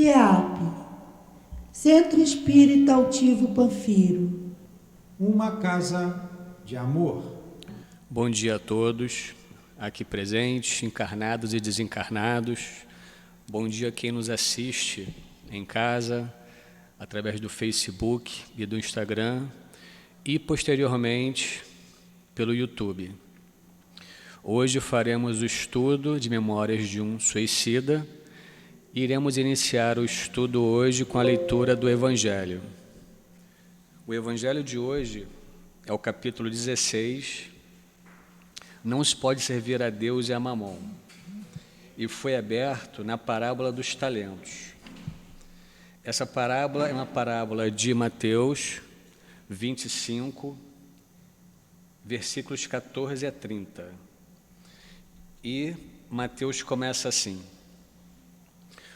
CEAP, Centro Espírita Altivo Panfiro. Uma casa de amor. Bom dia a todos, aqui presentes, encarnados e desencarnados. Bom dia a quem nos assiste em casa, através do Facebook e do Instagram e, posteriormente, pelo YouTube. Hoje faremos o estudo de Memórias de um Suicida. Iremos iniciar o estudo hoje com a leitura do Evangelho. O Evangelho de hoje é o capítulo 16, Não se pode servir a Deus e a Mamon, e foi aberto na parábola dos talentos. Essa parábola é uma parábola de Mateus 25, versículos 14 a 30. E Mateus começa assim: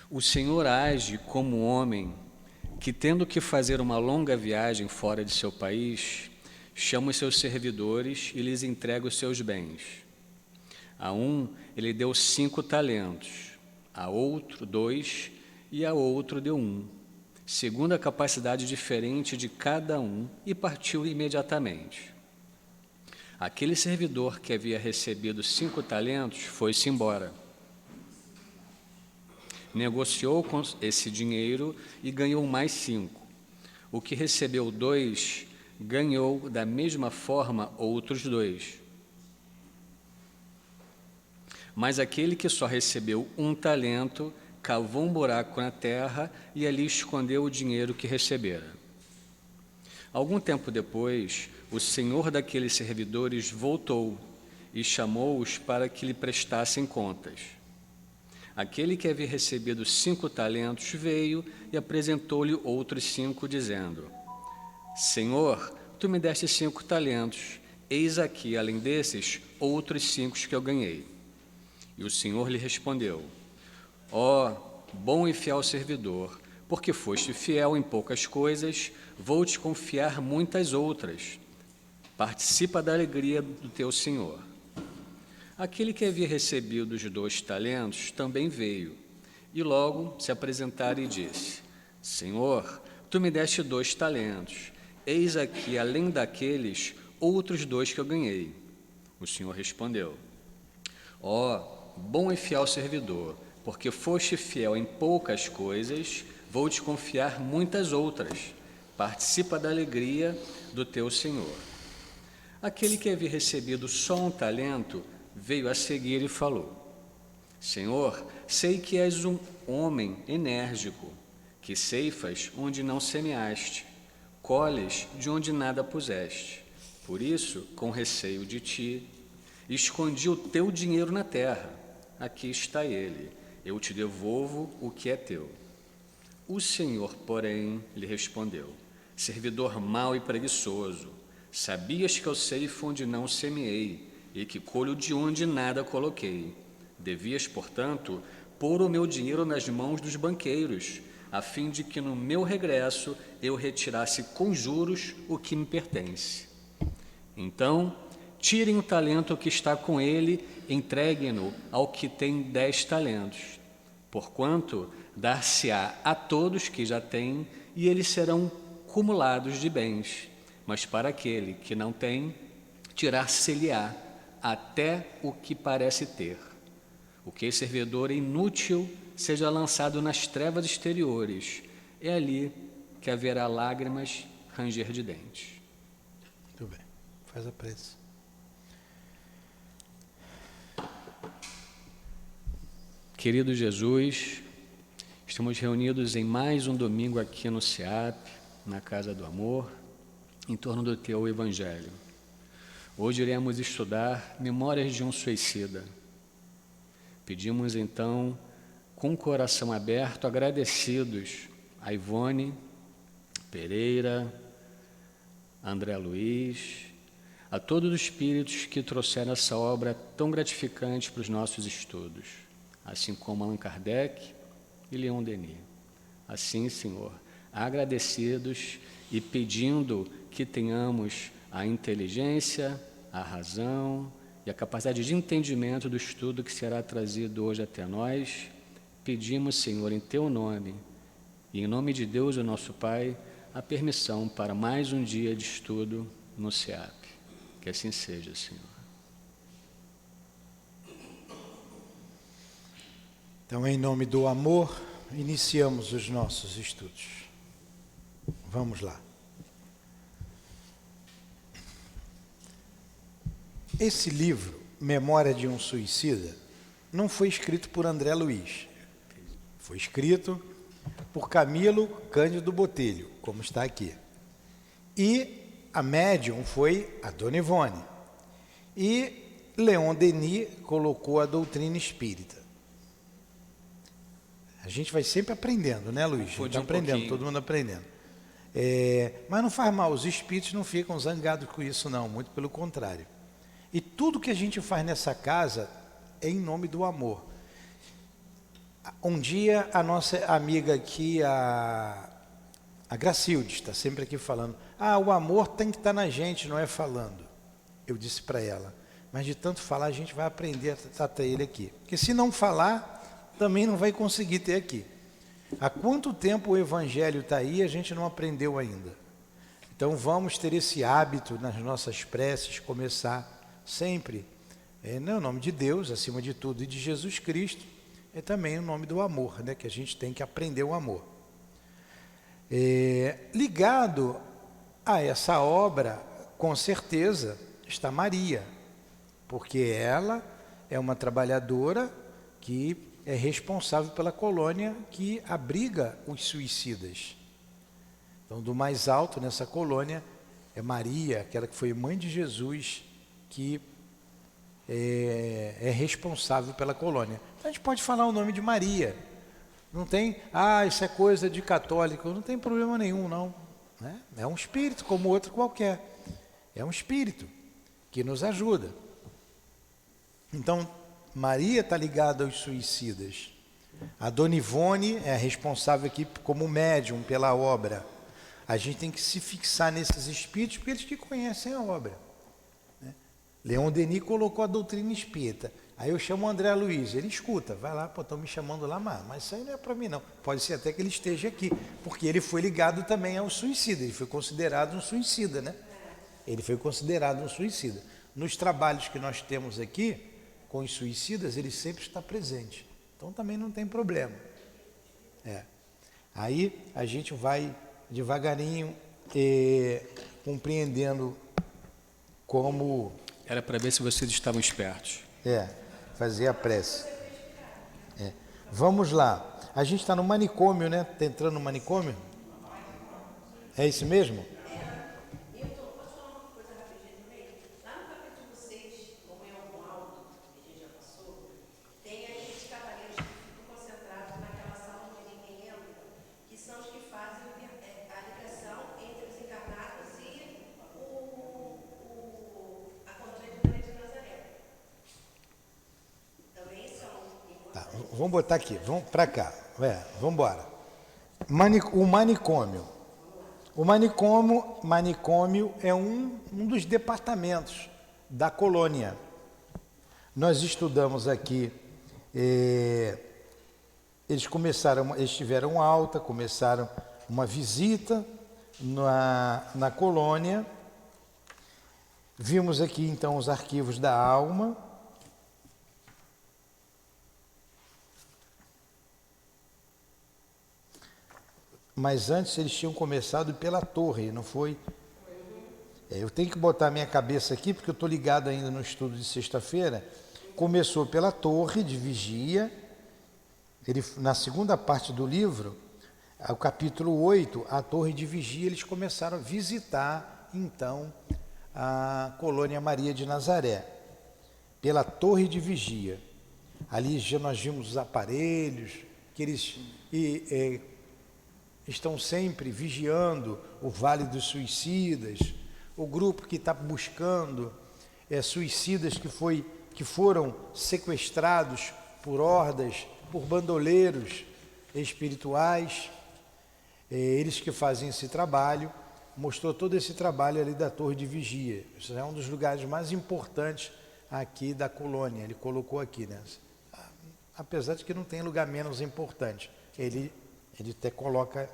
O Senhor age como um homem que, tendo que fazer uma longa viagem fora de seu país, chama os seus servidores e lhes entrega os seus bens. A um ele deu 5 talentos, a outro 2 e a outro deu 1, segundo a capacidade diferente de cada um, e partiu imediatamente. Aquele servidor que havia recebido 5 talentos foi-se embora. Negociou com esse dinheiro e ganhou mais 5. O que recebeu 2 ganhou da mesma forma outros 2. Mas aquele que só recebeu 1 talento cavou um buraco na terra e ali escondeu o dinheiro que recebera. Algum tempo depois, o senhor daqueles servidores voltou e chamou-os para que lhe prestassem contas. Aquele que havia recebido 5 talentos veio e apresentou-lhe outros 5, dizendo: Senhor, tu me deste 5 talentos, eis aqui, além desses, outros 5 que eu ganhei. E o Senhor lhe respondeu: Ó, bom e fiel servidor, porque foste fiel em poucas coisas, vou te confiar muitas outras. Participa da alegria do teu Senhor. Aquele que havia recebido os 2 talentos também veio, e logo se apresentara e disse: Senhor, tu me deste 2 talentos, eis aqui, além daqueles, outros 2 que eu ganhei. O Senhor respondeu: Ó, bom e fiel servidor, porque foste fiel em poucas coisas, vou te confiar muitas outras. Participa da alegria do teu Senhor. Aquele que havia recebido só 1 talento veio a seguir e falou: Senhor, sei que és um homem enérgico, que ceifas onde não semeaste, colhes de onde nada puseste. Por isso, com receio de ti, escondi o teu dinheiro na terra. Aqui está ele, eu te devolvo o que é teu. O Senhor, porém, lhe respondeu: Servidor mau e preguiçoso, sabias que eu ceifo onde não semeei, e que colho de onde nada coloquei. Devias, portanto, pôr o meu dinheiro nas mãos dos banqueiros, a fim de que no meu regresso eu retirasse com juros o que me pertence. Então, tirem o talento que está com ele, entreguem-no ao que tem 10 talentos. Porquanto dar-se-á a todos que já têm, e eles serão cumulados de bens. Mas para aquele que não tem, tirar-se-lhe-á até o que parece ter. O que é servidor inútil seja lançado nas trevas exteriores. É ali que haverá lágrimas, ranger de dentes. Muito bem, faz a prece. Querido Jesus, estamos reunidos em mais um domingo aqui no CEAP, na Casa do Amor, em torno do teu Evangelho. Hoje iremos estudar Memórias de um Suicida. Pedimos então, com o coração aberto, agradecidos a Ivone Pereira, André Luiz, a todos os espíritos que trouxeram essa obra tão gratificante para os nossos estudos, assim como Allan Kardec e Leon Denis. Assim, Senhor, agradecidos e pedindo que tenhamos a inteligência, a razão e a capacidade de entendimento do estudo que será trazido hoje até nós, pedimos, Senhor, em Teu nome, E em nome de Deus, o nosso Pai, a permissão para mais um dia de estudo no SEAP. Que assim seja, Senhor. Então, em nome do amor, iniciamos os nossos estudos. Vamos lá. Esse livro, Memória de um Suicida, não foi escrito por André Luiz. Foi escrito por Camilo Cândido Botelho, como está aqui. E a médium foi a Dona Ivone. E Leon Denis colocou a doutrina espírita. A gente vai sempre aprendendo, né, Luiz? A gente está aprendendo, todo mundo aprendendo. Mas não faz mal, os espíritos não ficam zangados com isso, não, muito pelo contrário. E tudo que a gente faz nessa casa é em nome do amor. Um dia a nossa amiga aqui, a Gracilde, está sempre aqui falando, o amor tem que estar na gente, não é falando. Eu disse para ela, mas de tanto falar a gente vai aprender a tratar ele aqui. Porque se não falar, também não vai conseguir ter aqui. Há quanto tempo o Evangelho está aí e a gente não aprendeu ainda? Então vamos ter esse hábito nas nossas preces, começar sempre, no nome de Deus, acima de tudo, e de Jesus Cristo, é também o nome do amor, né, que a gente tem que aprender o amor. Ligado a essa obra, com certeza, está Maria, porque ela é uma trabalhadora que é responsável pela colônia que abriga os suicidas. Então, do mais alto nessa colônia é Maria, aquela que foi mãe de Jesus, que é responsável pela colônia. Então, a gente pode falar o nome de Maria. Não tem, isso é coisa de católico, não tem problema nenhum, não. Né? É um espírito como outro qualquer. É um espírito que nos ajuda. Então, Maria está ligada aos suicidas. A Dona Ivone é responsável aqui como médium pela obra. A gente tem que se fixar nesses espíritos porque eles que conhecem a obra. Né? Leon Denis colocou a doutrina espírita. Aí eu chamo o André Luiz, ele escuta, vai lá, estão me chamando lá, mas isso aí não é para mim não. Pode ser até que ele esteja aqui, porque ele foi ligado também ao suicida, ele foi considerado um suicida, né? Ele foi considerado um suicida. Nos trabalhos que nós temos aqui, com os suicidas, ele sempre está presente. Então também não tem problema. Aí a gente vai devagarinho compreendendo como... Era para ver se vocês estavam espertos. Fazer a prece. Vamos lá. A gente está no manicômio, né? Está entrando no manicômio? É isso mesmo? Vamos botar aqui, vamos para cá, vamos embora. O manicômio. O manicômio é um dos departamentos da colônia. Nós estudamos aqui, eles tiveram alta, começaram uma visita na colônia. Vimos aqui então os arquivos da alma. Mas antes eles tinham começado pela torre, não foi? Eu tenho que botar minha cabeça aqui, porque eu estou ligado ainda no estudo de sexta-feira. Começou pela torre de vigia. Na segunda parte do livro, o capítulo 8, a torre de vigia, eles começaram a visitar, então, a colônia Maria de Nazaré, pela torre de vigia. Ali já nós vimos os aparelhos, que eles... estão sempre vigiando o Vale dos Suicidas, o grupo que está buscando suicidas que foram sequestrados por hordas, por bandoleiros espirituais, eles que fazem esse trabalho. Mostrou todo esse trabalho ali da torre de vigia. Isso é um dos lugares mais importantes aqui da colônia, ele colocou aqui, né? Apesar de que não tem lugar menos importante, ele Ele até coloca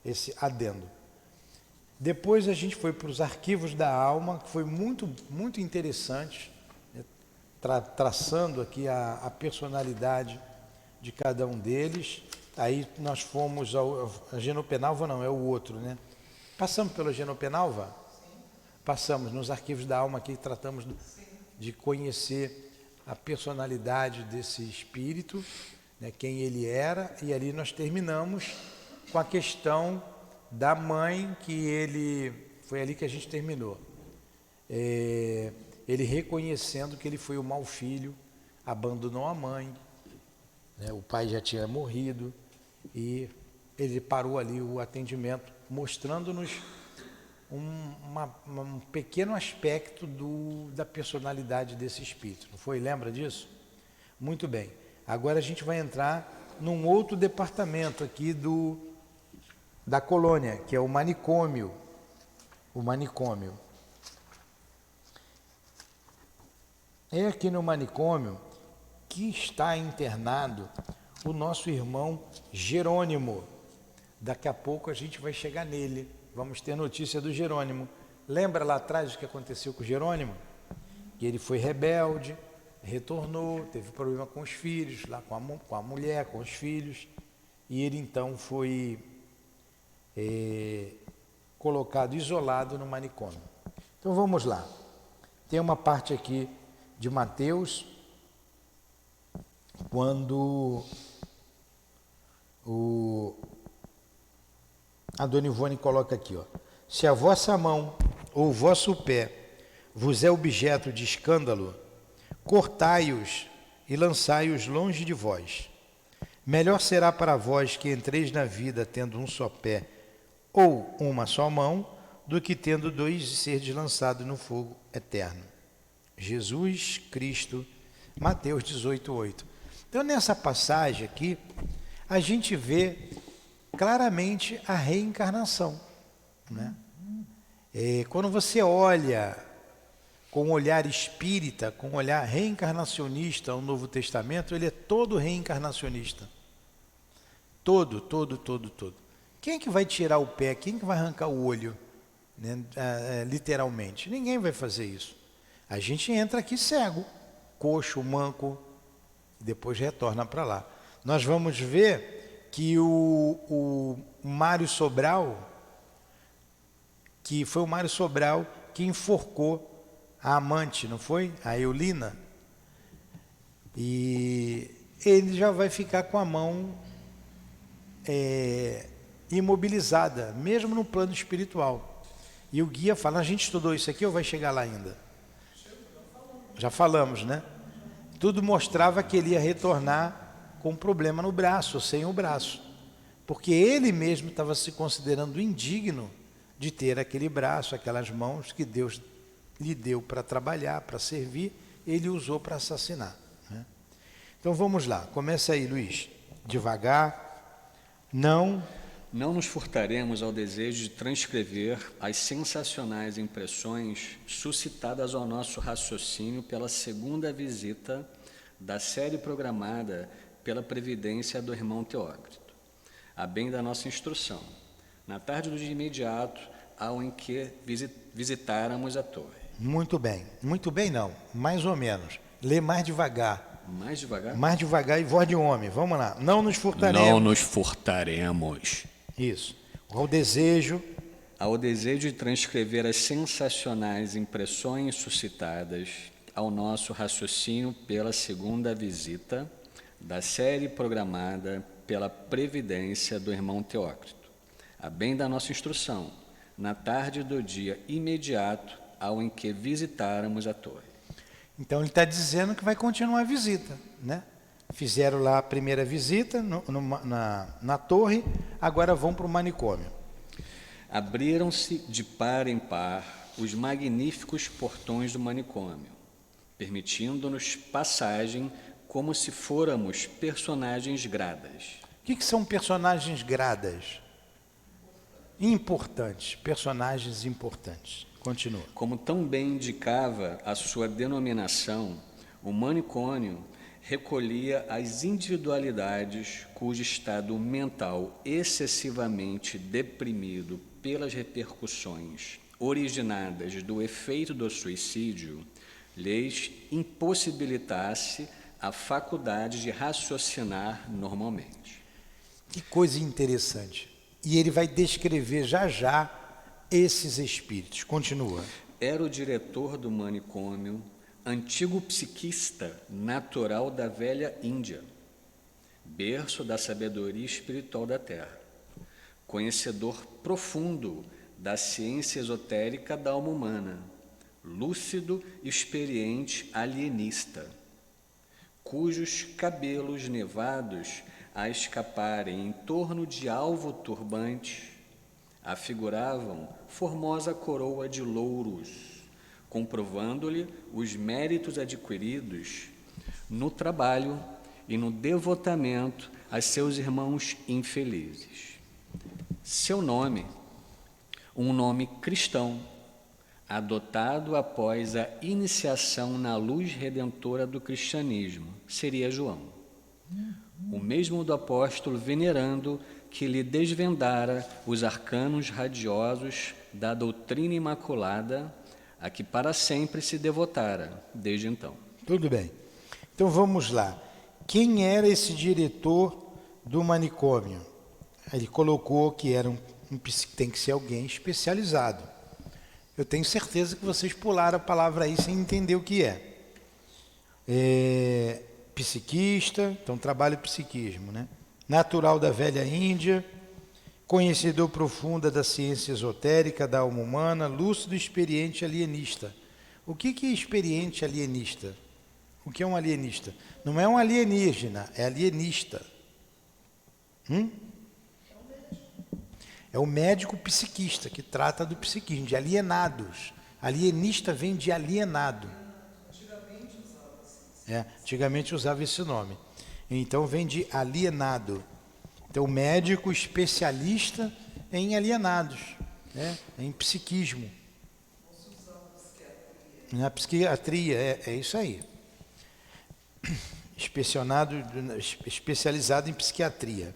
esse adendo. Depois a gente foi para os arquivos da alma, que foi muito, muito interessante, né? Traçando aqui a personalidade de cada um deles. Aí nós fomos a Genopenalva, não, é o outro, né? Passamos pela Genopenalva? Sim. Passamos nos arquivos da alma aqui, tratamos de conhecer a personalidade desse espírito, né, quem ele era, e ali nós terminamos com a questão da mãe, que foi ali que a gente terminou. Ele reconhecendo que ele foi o mau filho, abandonou a mãe, né, o pai já tinha morrido, e ele parou ali o atendimento, mostrando-nos um pequeno aspecto da personalidade desse espírito. Não foi? Lembra disso? Muito bem. Agora a gente vai entrar num outro departamento aqui da colônia, que é o manicômio. O manicômio. É aqui no manicômio que está internado o nosso irmão Jerônimo. Daqui a pouco a gente vai chegar nele. Vamos ter notícia do Jerônimo. Lembra lá atrás o que aconteceu com o Jerônimo? Que ele foi rebelde, retornou, teve problema com os filhos, lá com a mulher, com os filhos, e ele então foi colocado isolado no manicômio. Então vamos lá. Tem uma parte aqui de Mateus, quando a Dona Ivone coloca aqui, ó: se a vossa mão ou o vosso pé vos é objeto de escândalo, cortai-os e lançai-os longe de vós. Melhor será para vós que entreis na vida tendo um só pé ou uma só mão, do que tendo dois e serdes lançados no fogo eterno. Jesus Cristo, Mateus 18:8. Então, nessa passagem aqui, a gente vê claramente a reencarnação, né? Quando você olha com um olhar espírita, com um olhar reencarnacionista, o Novo Testamento, ele é todo reencarnacionista. Todo. Quem é que vai tirar o pé? Quem é que vai arrancar o olho? Né? Literalmente. Ninguém vai fazer isso. A gente entra aqui cego, coxo, manco, e depois retorna para lá. Nós vamos ver que o Mário Sobral, que foi o Mário Sobral que enforcou a amante, não foi? A Eulina. E ele já vai ficar com a mão imobilizada, mesmo no plano espiritual. E o guia fala: a gente estudou isso aqui ou vai chegar lá ainda? Já falamos, né? Tudo mostrava que ele ia retornar com um problema no braço, sem o braço. Porque ele mesmo estava se considerando indigno de ter aquele braço, aquelas mãos que Deus lhe deu para trabalhar, para servir, ele usou para assassinar, né? Então vamos lá, começa aí, Luiz, devagar. Não nos furtaremos ao desejo de transcrever as sensacionais impressões suscitadas ao nosso raciocínio pela segunda visita da série programada pela previdência do irmão Teócrito, a bem da nossa instrução, na tarde do dia imediato ao em que visitáramos a torre. Muito bem não, mais ou menos. Lê mais devagar. Mais devagar? Mais devagar e voz de homem. Vamos lá. Não nos furtaremos. Não nos furtaremos. Isso. Ao desejo de transcrever as sensacionais impressões suscitadas ao nosso raciocínio pela segunda visita da série programada pela previdência do irmão Teócrito, a bem da nossa instrução, na tarde do dia imediato ao em que visitáramos a torre. Então ele está dizendo que vai continuar a visita, né? Fizeram lá a primeira visita na torre, agora vão para o manicômio. Abriram-se de par em par os magníficos portões do manicômio, permitindo-nos passagem como se fôramos personagens gradas. O que são personagens gradas? Importantes, personagens importantes. Continua. Como tão bem indicava a sua denominação, o manicômio recolhia as individualidades cujo estado mental excessivamente deprimido pelas repercussões originadas do efeito do suicídio lhes impossibilitasse a faculdade de raciocinar normalmente. Que coisa interessante. E ele vai descrever já já esses espíritos. Continua. Era o diretor do manicômio, antigo psiquista natural da velha Índia, berço da sabedoria espiritual da Terra, conhecedor profundo da ciência esotérica da alma humana, lúcido, experiente, alienista, cujos cabelos nevados a escaparem em torno de alvo turbante afiguravam formosa coroa de louros, comprovando-lhe os méritos adquiridos no trabalho e no devotamento a seus irmãos infelizes. Seu nome, um nome cristão, adotado após a iniciação na luz redentora do cristianismo, seria João, o mesmo do apóstolo venerando que lhe desvendara os arcanos radiosos da doutrina imaculada, a que para sempre se devotara desde então. Tudo bem. Então vamos lá. Quem era esse diretor do manicômio? Ele colocou que era tem que ser alguém especializado. Eu tenho certeza que vocês pularam a palavra aí sem entender o que é. Psiquista, então trabalha psiquismo, né? Natural da velha Índia, conhecedor profunda da ciência esotérica da alma humana, lúcido, experiente, alienista. O que é experiente alienista? O que é um alienista? Não é um alienígena, é alienista. É o médico psiquista que trata do psiquismo, de alienados. Alienista vem de alienado. Antigamente usava esse nome. Então vem de alienado. Então médico especialista em alienados, né? Em psiquismo. Na psiquiatria, é isso aí. Especializado em psiquiatria.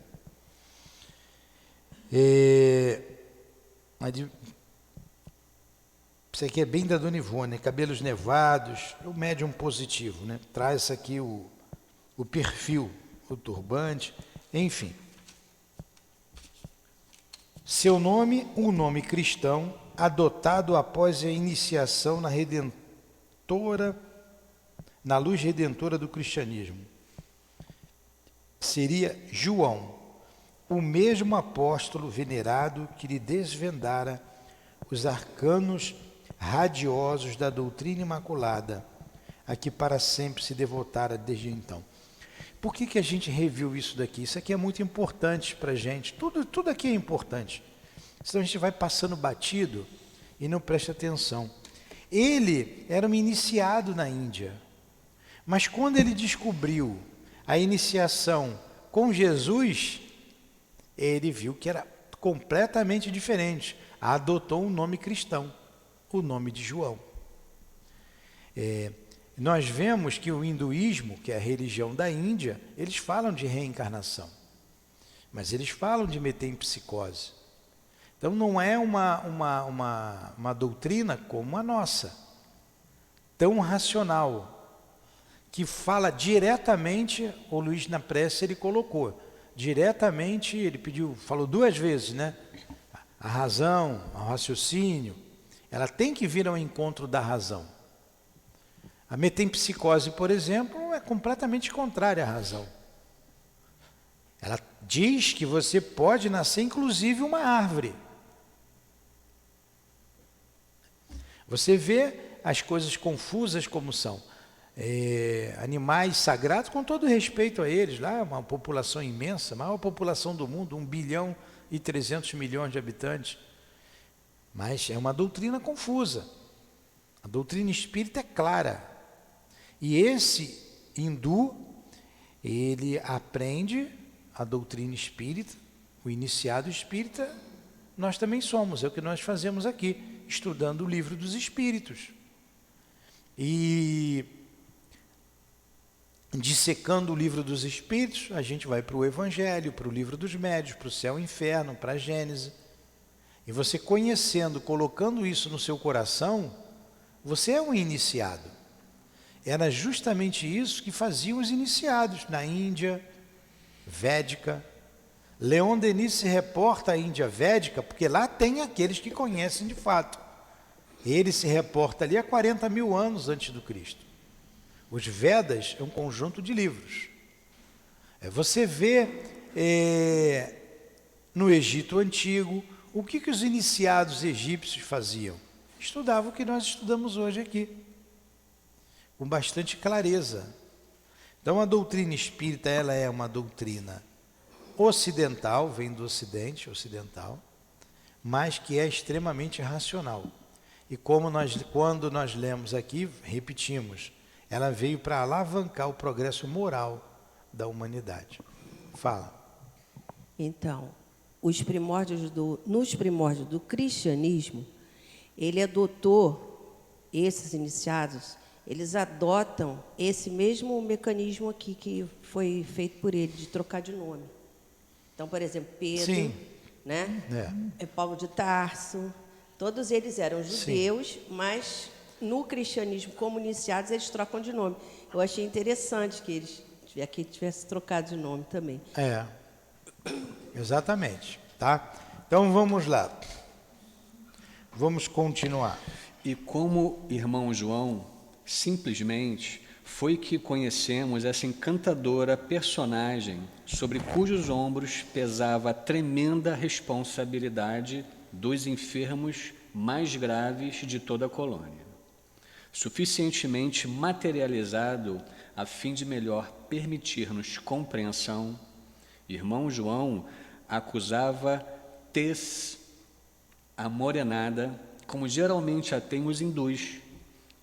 Isso aqui é bem da Dona Ivone, cabelos nevados, o médium positivo, né? Traz aqui o perfil, o turbante, enfim. Seu nome, um nome cristão, adotado após a iniciação na luz redentora do cristianismo. Seria João, o mesmo apóstolo venerado que lhe desvendara os arcanos radiosos da doutrina imaculada, a que para sempre se devotara desde então. Por que a gente reviu isso daqui? Isso aqui é muito importante para a gente. Tudo aqui é importante. Senão a gente vai passando batido e não presta atenção. Ele era um iniciado na Índia. Mas quando ele descobriu a iniciação com Jesus, ele viu que era completamente diferente. Adotou um nome cristão, o nome de João. Nós vemos que o hinduísmo, que é a religião da Índia, eles falam de reencarnação, mas eles falam de metempsicose. Então não é uma doutrina como a nossa, tão racional, que fala diretamente, o Luiz na prece ele colocou, diretamente, ele falou 2 vezes, né? A razão, o raciocínio, ela tem que vir ao encontro da razão. A metempsicose, por exemplo, é completamente contrária à razão. Ela diz que você pode nascer, inclusive, uma árvore. Você vê as coisas confusas como são. Animais sagrados, com todo respeito a eles, lá é uma população imensa, a maior população do mundo, 1,3 bilhão de habitantes. Mas é uma doutrina confusa. A doutrina espírita é clara. E esse hindu, ele aprende a doutrina espírita, o iniciado espírita, nós também somos, é o que nós fazemos aqui, estudando o livro dos espíritos. E dissecando o livro dos Espíritos, a gente vai para o Evangelho, para o livro dos Médiuns, para o Céu e Inferno, para a Gênese. E você conhecendo, colocando isso no seu coração, você é um iniciado. Era justamente isso que faziam os iniciados na Índia Védica. Leon Denis se reporta à Índia Védica, porque lá tem aqueles que conhecem de fato. Ele se reporta ali há 40 mil anos antes do Cristo. Os Vedas é um conjunto de livros. Você vê no Egito Antigo, o que os iniciados egípcios faziam? Estudavam o que nós estudamos hoje aqui, com bastante clareza. Então a doutrina espírita, ela é uma doutrina ocidental, vem do Ocidente, ocidental, mas que é extremamente racional. E quando nós lemos aqui, repetimos, ela veio para alavancar o progresso moral da humanidade. Fala. Então, nos primórdios do cristianismo, ele adotou, esses iniciados, eles adotam esse mesmo mecanismo aqui que foi feito por ele, de trocar de nome. Então, por exemplo, Pedro, Sim. né? Paulo de Tarso, todos eles eram judeus, sim, mas no cristianismo, como iniciados, eles trocam de nome. Eu achei interessante que eles aqui tivessem trocado de nome também. Exatamente, tá? Então vamos lá. Vamos continuar. E como irmão João, simplesmente foi que conhecemos essa encantadora personagem sobre cujos ombros pesava a tremenda responsabilidade dos enfermos mais graves de toda a colônia, suficientemente materializado a fim de melhor permitir-nos compreensão. Irmão João acusava tez amorenada, como geralmente a têm os hindus,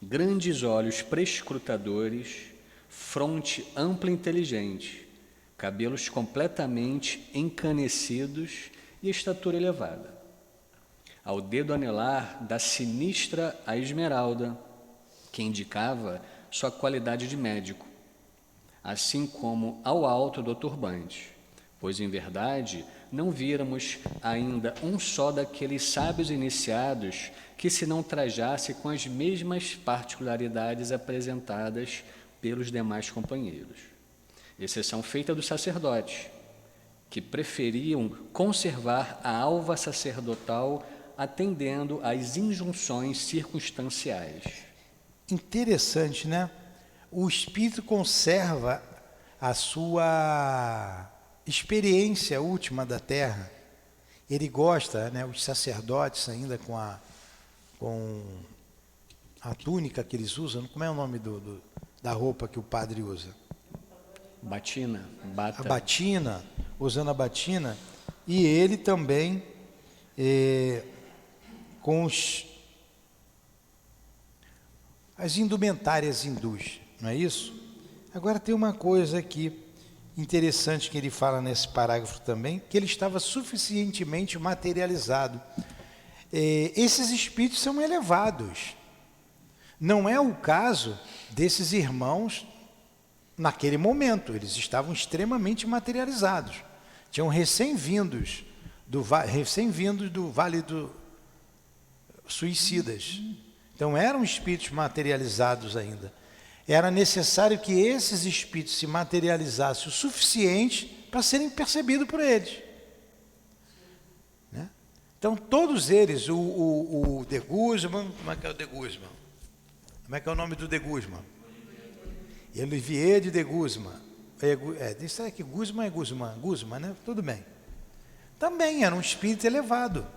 grandes olhos prescrutadores, fronte ampla e inteligente, cabelos completamente encanecidos e estatura elevada. Ao dedo anelar da sinistra a esmeralda, que indicava sua qualidade de médico, assim como ao alto do turbante, pois em verdade não víramos ainda um só daqueles sábios iniciados que se não trajasse com as mesmas particularidades apresentadas pelos demais companheiros, exceção feita dos sacerdotes, que preferiam conservar a alva sacerdotal atendendo às injunções circunstanciais. Interessante, né? O espírito conserva a sua experiência última da Terra. Ele gosta, né? Os sacerdotes ainda com a túnica que eles usam, como é o nome da roupa que o padre usa? Batina, bata. A batina, usando a batina, e ele também com as indumentárias hindus, não é isso? Agora tem uma coisa aqui interessante que ele fala nesse parágrafo também, que ele estava suficientemente materializado. Esses espíritos são elevados. Não é o caso desses irmãos naquele momento, eles estavam extremamente materializados. Tinham recém-vindos do Vale do Suicidas. Então eram espíritos materializados ainda. Era necessário que esses espíritos se materializassem o suficiente para serem percebidos por eles. Né? Então todos eles, o de Guzman, como é que é o de Guzman? Como é que é o nome do de Guzman? Olivier de Guzman. Isso aqui, Guzman é Guzman, né? Tudo bem. Também era um espírito elevado.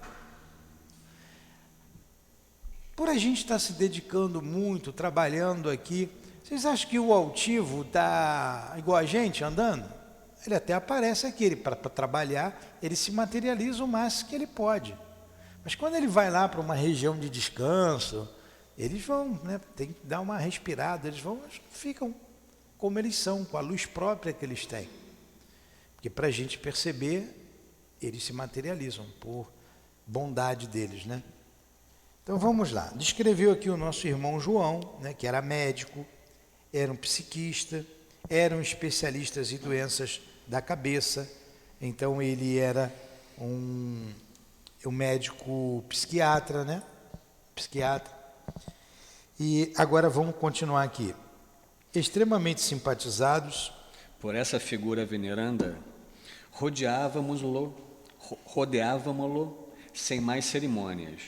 Por a gente estar se dedicando muito, trabalhando aqui, vocês acham que o altivo está igual a gente, andando? Ele até aparece aqui, para trabalhar, ele se materializa o máximo que ele pode. Mas quando ele vai lá para uma região de descanso, eles vão, né, tem que dar uma respirada, eles ficam como eles são, com a luz própria que eles têm. Porque para a gente perceber, eles se materializam por bondade deles, né? Então vamos lá. Descreveu aqui o nosso irmão João, né, que era médico, era um psiquista, eram especialistas em doenças da cabeça. Então ele era um médico psiquiatra, né? Psiquiatra. E agora vamos continuar aqui. Extremamente simpatizados Por essa figura veneranda, rodeávamo-lo sem mais cerimônias,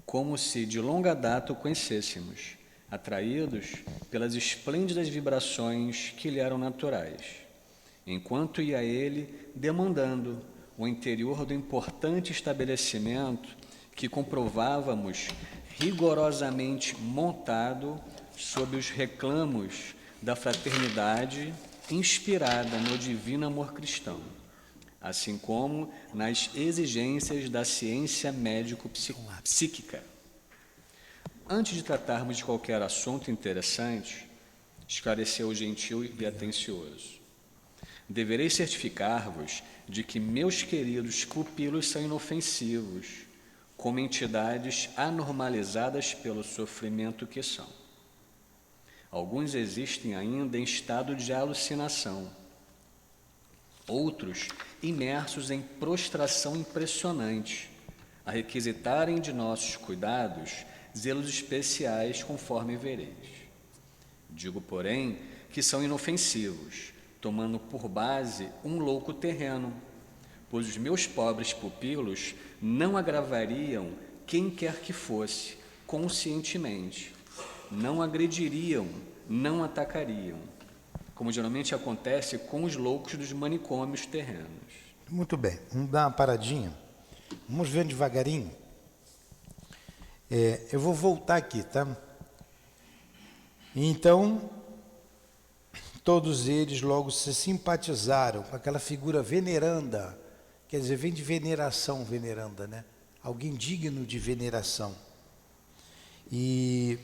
como se de longa data o conhecêssemos, atraídos pelas esplêndidas vibrações que lhe eram naturais, enquanto ia ele demandando o interior do importante estabelecimento que comprovávamos rigorosamente montado sob os reclamos da fraternidade inspirada no divino amor cristão, assim como nas exigências da ciência médico-psíquica. Antes de tratarmos de qualquer assunto interessante, esclareceu o gentil e atencioso, deverei certificar-vos de que meus queridos pupilos são inofensivos, como entidades anormalizadas pelo sofrimento que são. Alguns existem ainda em estado de alucinação, outros imersos em prostração impressionante, a requisitarem de nossos cuidados zelos especiais, conforme vereis. Digo, porém, que são inofensivos, tomando por base um louco terreno, pois os meus pobres pupilos não agravariam quem quer que fosse, conscientemente, não agrediriam, não atacariam, como geralmente acontece com os loucos dos manicômios terrenos. Muito bem, vamos dar uma paradinha. Vamos vendo devagarinho. Eu vou voltar aqui, tá? Então, todos eles logo se simpatizaram com aquela figura veneranda, quer dizer, vem de veneração, veneranda, né? Alguém digno de veneração. E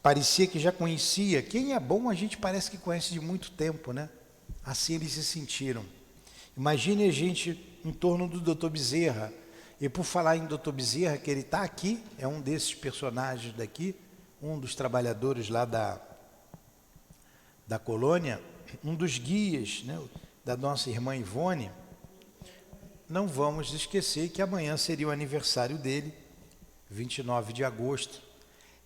parecia que já conhecia. Quem é bom a gente parece que conhece de muito tempo, né? Assim eles se sentiram. Imagine a gente em torno do Dr. Bezerra. E por falar em Dr. Bezerra, que ele está aqui, é um desses personagens daqui, um dos trabalhadores lá da colônia, um dos guias, né, da nossa irmã Ivone. Não vamos esquecer que amanhã seria o aniversário dele, 29 de agosto.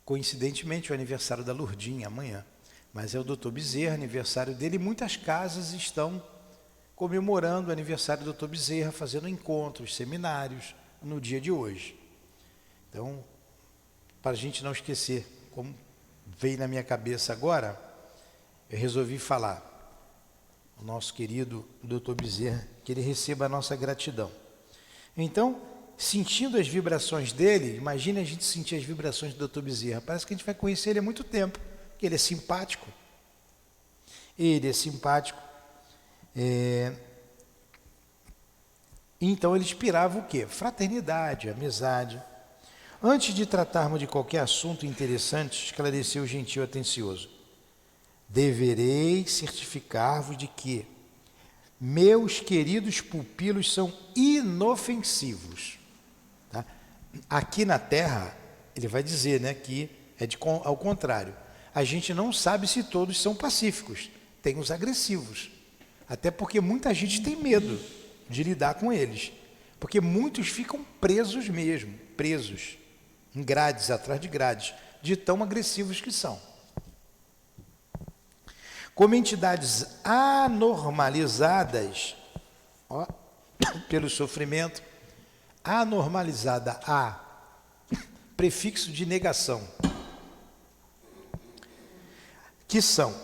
Coincidentemente, o aniversário da Lourdinha, amanhã. Mas é o Dr. Bezerra, aniversário dele, e muitas casas estão comemorando o aniversário do Dr. Bezerra, fazendo encontros, seminários, no dia de hoje. Então, para a gente não esquecer, como veio na minha cabeça agora, eu resolvi falar, o nosso querido Dr. Bezerra, que ele receba a nossa gratidão. Então, sentindo as vibrações dele, imagine a gente sentir as vibrações do Dr. Bezerra, parece que a gente vai conhecer ele há muito tempo, porque ele é simpático. Ele é simpático. Então ele inspirava o quê? Fraternidade, amizade. Antes de tratarmos de qualquer assunto interessante, esclareceu o gentil atencioso. Deverei certificar-vos de que meus queridos pupilos são inofensivos. Tá? Aqui na Terra, ele vai dizer, né, que ao contrário. A gente não sabe se todos são pacíficos. Tem os agressivos. Até porque muita gente tem medo de lidar com eles. Porque muitos ficam presos mesmo, presos em grades, atrás de grades, de tão agressivos que são. Como entidades anormalizadas, pelo sofrimento, anormalizada, prefixo de negação, que são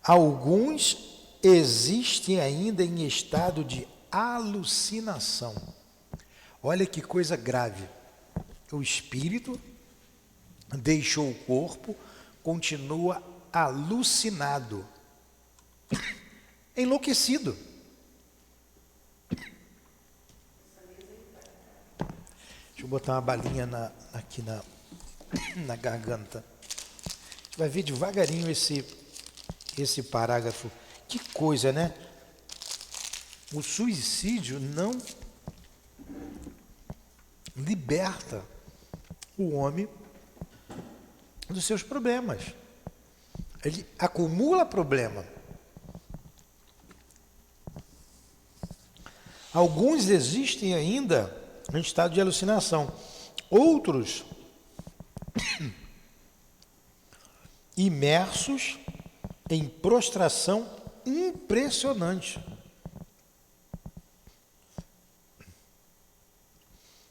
alguns existem ainda em estado de alucinação. Olha que coisa grave. O espírito deixou o corpo, continua alucinado, enlouquecido. Deixa eu botar uma balinha aqui na garganta. A gente vai ver devagarinho esse parágrafo. Que coisa, né? O suicídio não liberta o homem dos seus problemas. Ele acumula problema. Alguns existem ainda em estado de alucinação. Outros imersos em prostração impressionante.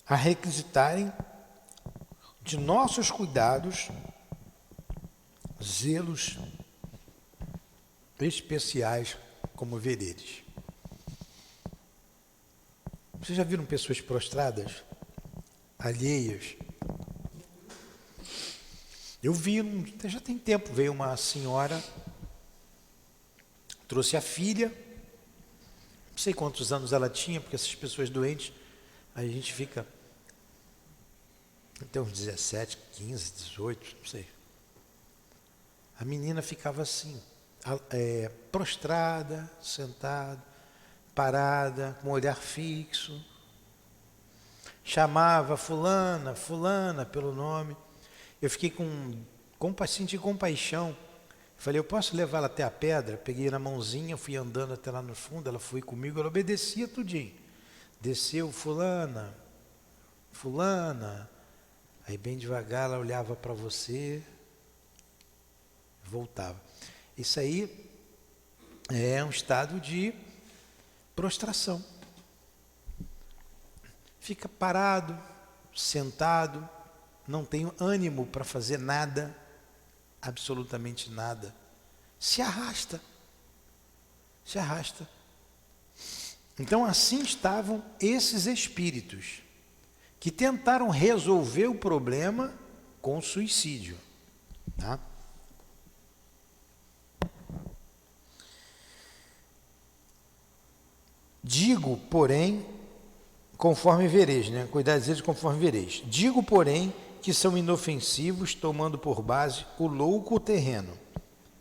A requisitarem de nossos cuidados, zelos especiais, como veredes. Vocês já viram pessoas prostradas, alheias? Eu vi, já tem tempo, veio uma senhora, trouxe a filha, não sei quantos anos ela tinha, porque essas pessoas doentes, aí a gente fica até uns 17, 15, 18, não sei. A menina ficava assim, prostrada, sentada, parada, com o olhar fixo. Chamava fulana, fulana pelo nome. Eu fiquei senti compaixão. Falei, eu posso levá-la até a pedra? Peguei na mãozinha, fui andando até lá no fundo, ela foi comigo, ela obedecia tudinho. Desceu, fulana, fulana. Aí bem devagar ela olhava para você, voltava. Isso aí é um estado de prostração. Fica parado, sentado, não tem ânimo para fazer nada, absolutamente nada. Se arrasta. Se arrasta. Então assim estavam esses espíritos que tentaram resolver o problema com suicídio. Tá? Digo, porém, conforme vereis, né? Cuidado de dizer conforme vereis. Digo, porém, que são inofensivos, tomando por base o louco terreno,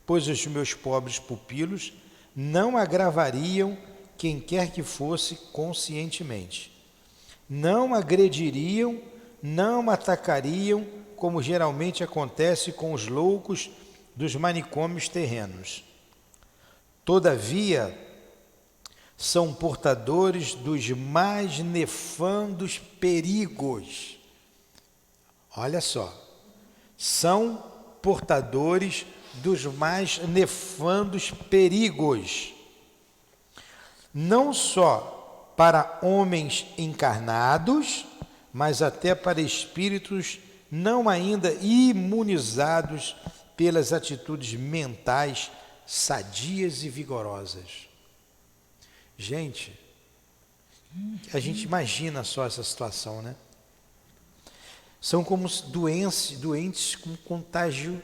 pois os meus pobres pupilos não agravariam quem quer que fosse conscientemente. Não agrediriam, não atacariam, como geralmente acontece com os loucos dos manicômios terrenos. Todavia, são portadores dos mais nefandos perigos. Olha só, são portadores dos mais nefandos perigos, não só para homens encarnados, mas até para espíritos não ainda imunizados pelas atitudes mentais sadias e vigorosas. Gente, a gente imagina só essa situação, né? São como doentes com contágio,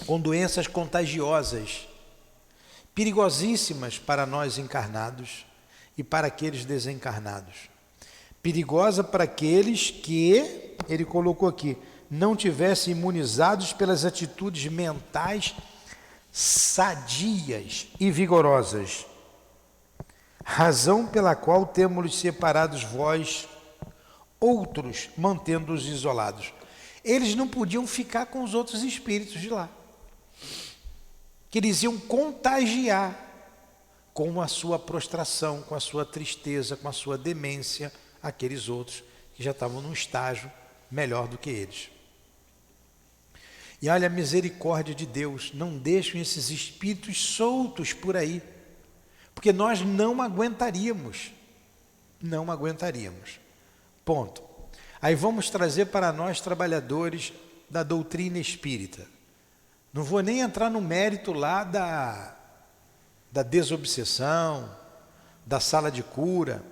com doenças contagiosas, perigosíssimas para nós encarnados e para aqueles desencarnados. Perigosa para aqueles que, ele colocou aqui, não tivessem imunizados pelas atitudes mentais sadias e vigorosas. Razão pela qual temos separados vós, outros, mantendo-os isolados. Eles não podiam ficar com os outros espíritos de lá, que eles iam contagiar com a sua prostração, com a sua tristeza, com a sua demência, aqueles outros que já estavam num estágio melhor do que eles. E olha a misericórdia de Deus, não deixem esses espíritos soltos por aí, porque nós não aguentaríamos. Não aguentaríamos. Ponto. Aí vamos trazer para nós, trabalhadores da doutrina espírita. Não vou nem entrar no mérito lá da desobsessão, da sala de cura,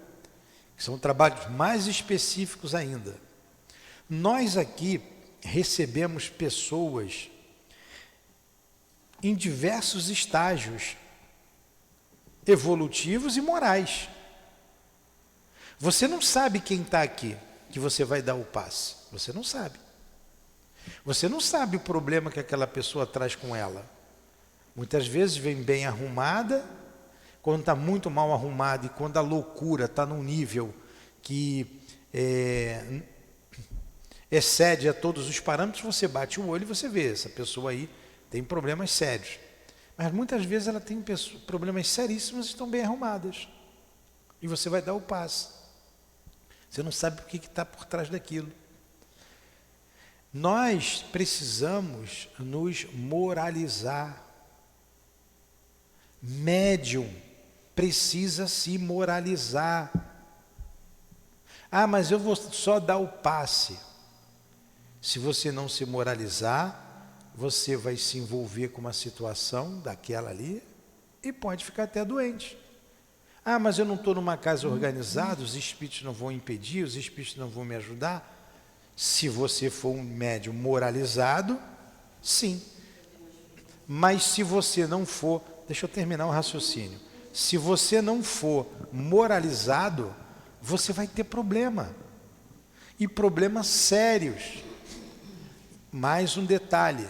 que são trabalhos mais específicos ainda. Nós aqui recebemos pessoas em diversos estágios evolutivos e morais. Você não sabe quem está aqui, que você vai dar o passe. Você não sabe. Você não sabe o problema que aquela pessoa traz com ela. Muitas vezes vem bem arrumada, quando está muito mal arrumada e quando a loucura está num nível que excede a todos os parâmetros, você bate o olho e você vê, essa pessoa aí tem problemas sérios. Mas muitas vezes ela tem problemas seríssimos e estão bem arrumadas. E você vai dar o passe. Você não sabe o que está por trás daquilo. Nós precisamos nos moralizar. Médium precisa se moralizar. Ah, mas eu vou só dar o passe. Se você não se moralizar, você vai se envolver com uma situação daquela ali e pode ficar até doente. Ah, mas eu não estou numa casa organizada, os espíritos não vão impedir, os espíritos não vão me ajudar. Se você for um médium moralizado, sim. Mas se você não for, deixa eu terminar o raciocínio. Se você não for moralizado, você vai ter problema. E problemas sérios. Mais um detalhe.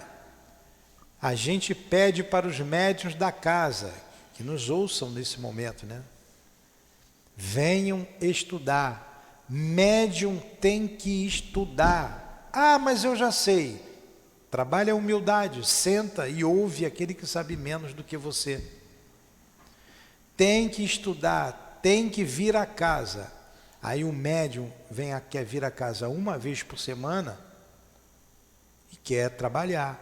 A gente pede para os médiuns da casa, que nos ouçam nesse momento, né? Venham estudar. Médium tem que estudar. Ah, mas eu já sei. Trabalha a humildade, senta e ouve aquele que sabe menos do que você. Tem que estudar, tem que vir a casa. Aí o médium quer vir a casa uma vez por semana e quer trabalhar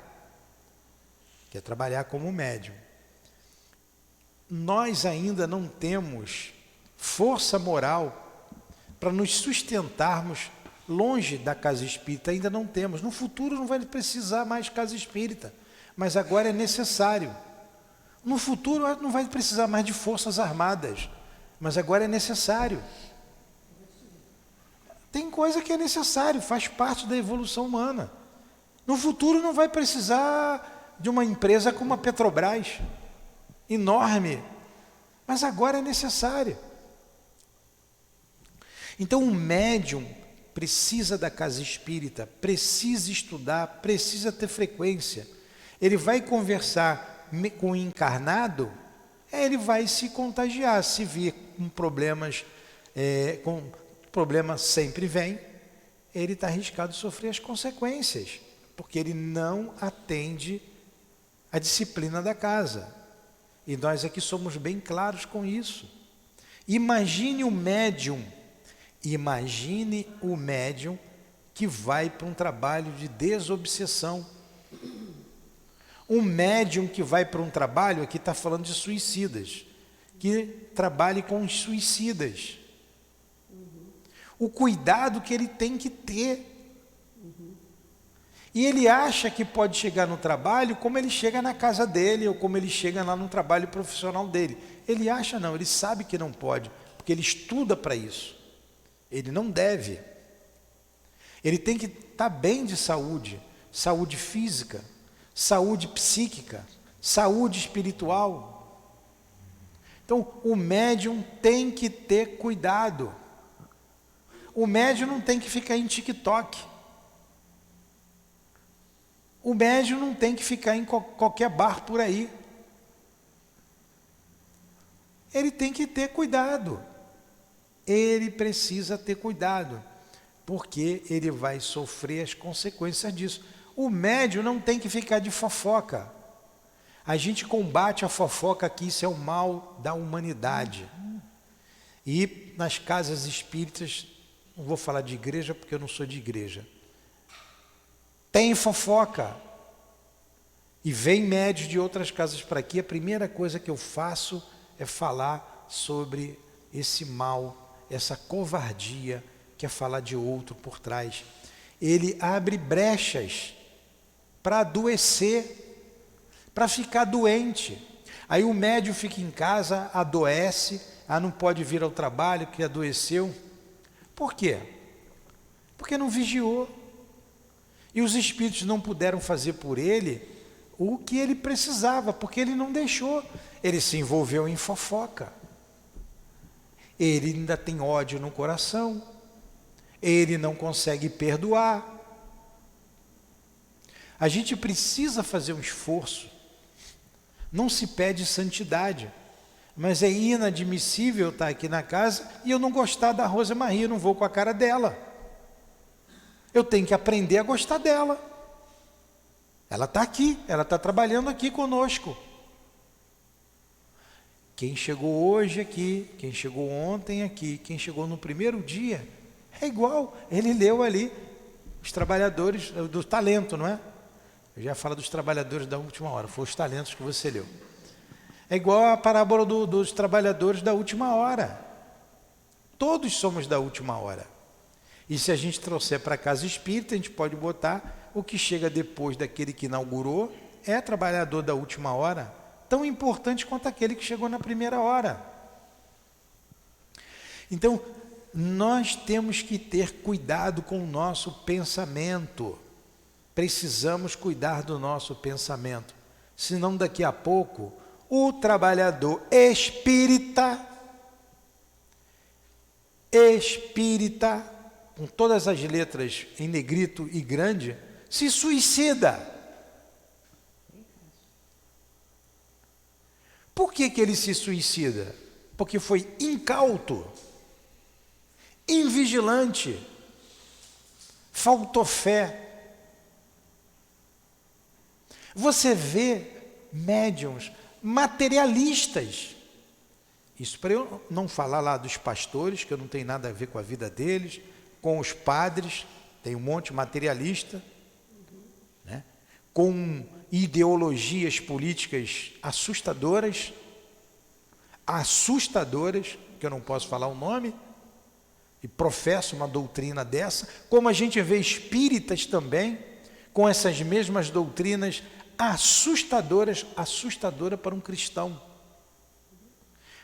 como médium. Nós ainda não temos força moral para nos sustentarmos longe da casa espírita, ainda não temos. No futuro não vai precisar mais casa espírita, mas agora é necessário. No futuro não vai precisar mais de forças armadas, mas agora é necessário. Tem coisa que é necessário, faz parte da evolução humana. No futuro não vai precisar de uma empresa como a Petrobras, enorme, mas agora é necessário. Então o médium precisa da casa espírita, precisa estudar, precisa ter frequência. Ele vai conversar com o encarnado, ele vai se contagiar, se vir com problemas, problema sempre vem, ele está arriscado a sofrer as consequências, porque ele não atende a disciplina da casa. E nós aqui somos bem claros com isso. Imagine o médium que vai para um trabalho de desobsessão. Um médium que vai para um trabalho, aqui está falando de suicidas, que trabalhe com os suicidas. O cuidado que ele tem que ter. E ele acha que pode chegar no trabalho como ele chega na casa dele, ou como ele chega lá no trabalho profissional dele. Ele acha não, ele sabe que não pode, porque ele estuda para isso. Ele não deve. Ele tem que estar bem de saúde, saúde física, saúde psíquica, saúde espiritual. Então, o médium tem que ter cuidado. O médium não tem que ficar em TikTok. O médium não tem que ficar em qualquer bar por aí. Ele tem que ter cuidado. Ele precisa ter cuidado, porque ele vai sofrer as consequências disso. O médium não tem que ficar de fofoca. A gente combate a fofoca aqui, isso é o mal da humanidade. E nas casas espíritas, não vou falar de igreja porque eu não sou de igreja, tem fofoca. E vem médios de outras casas para aqui, a primeira coisa que eu faço é falar sobre esse mal, essa covardia, que é falar de outro por trás. Ele abre brechas para adoecer, para ficar doente. Aí o médium fica em casa, adoece, não pode vir ao trabalho, que adoeceu. Por quê? Porque não vigiou. E os espíritos não puderam fazer por ele o que ele precisava, porque ele não deixou. Ele se envolveu em fofoca. Ele ainda tem ódio no coração. Ele não consegue perdoar. A gente precisa fazer um esforço. Não se pede santidade, mas é inadmissível estar aqui na casa e eu não gostar da Rosa Maria, não vou com a cara dela. Eu tenho que aprender a gostar dela. Ela está aqui, ela está trabalhando aqui conosco. Quem chegou hoje aqui, quem chegou ontem aqui, quem chegou no primeiro dia, é igual. Ele leu ali os trabalhadores do talento, não é? Eu já falo dos trabalhadores da última hora, foram os talentos que você leu. É igual a parábola dos trabalhadores da última hora. Todos somos da última hora. E se a gente trouxer para a casa espírita, a gente pode botar o que chega depois daquele que inaugurou, é trabalhador da última hora, tão importante quanto aquele que chegou na primeira hora. Então, nós temos que ter cuidado com o nosso pensamento. Precisamos cuidar do nosso pensamento. Senão, daqui a pouco, o trabalhador espírita, com todas as letras em negrito e grande, se suicida. Por que ele se suicida? Porque foi incauto, invigilante, faltou fé. Você vê médiuns materialistas. Isso para eu não falar lá dos pastores, que eu não tenho nada a ver com a vida deles, com os padres, tem um monte materialista, né? Com ideologias políticas assustadoras, que eu não posso falar o nome, e professa uma doutrina dessa, como a gente vê espíritas também, com essas mesmas doutrinas assustadora para um cristão,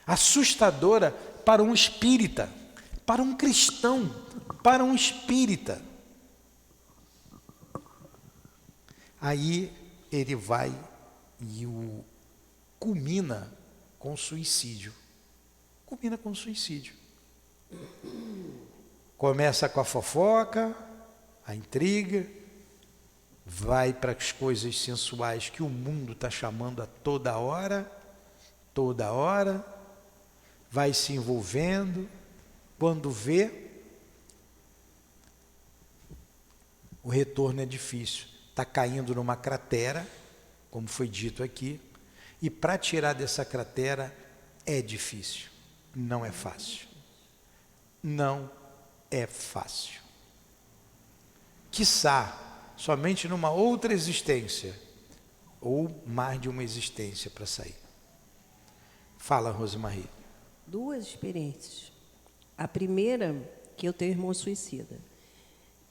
assustadora para um espírita, para um cristão, para um espírita. Aí ele vai e culmina com suicídio. Começa com a fofoca, a intriga, vai para as coisas sensuais que o mundo está chamando a toda hora, vai se envolvendo. Quando vê, o retorno é difícil. Está caindo numa cratera, como foi dito aqui, e para tirar dessa cratera é difícil, não é fácil. Não é fácil. Quiçá somente numa outra existência, ou mais de uma existência para sair. Fala, Rosemarie. 2 experiências. A primeira, que eu tenho irmão suicida.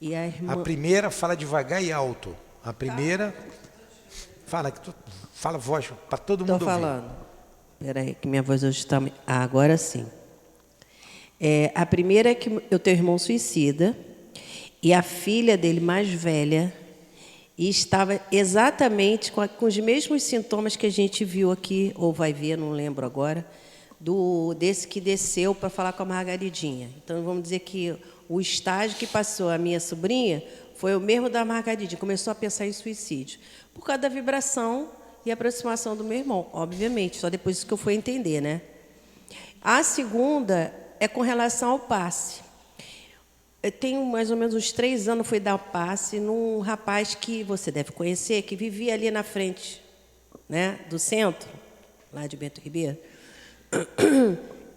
E a irmã... A primeira, fala devagar e alto. A primeira, fala voz para todo mundo ouvir. Estou falando. Espera aí, que minha voz hoje está... agora sim. A primeira é que eu tenho irmão suicida, e a filha dele mais velha estava exatamente com os mesmos sintomas que a gente viu aqui, ou vai ver, não lembro agora, desse que desceu para falar com a Margaridinha. Então, vamos dizer que o estágio que passou a minha sobrinha foi o mesmo da Margaridinha. Começou a pensar em suicídio. Por causa da vibração e aproximação do meu irmão, obviamente. Só depois que eu fui entender, né? A segunda é com relação ao passe. Eu tenho mais ou menos uns 3 anos, fui dar passe num rapaz que você deve conhecer, que vivia ali na frente, né, do centro, lá de Bento Ribeiro.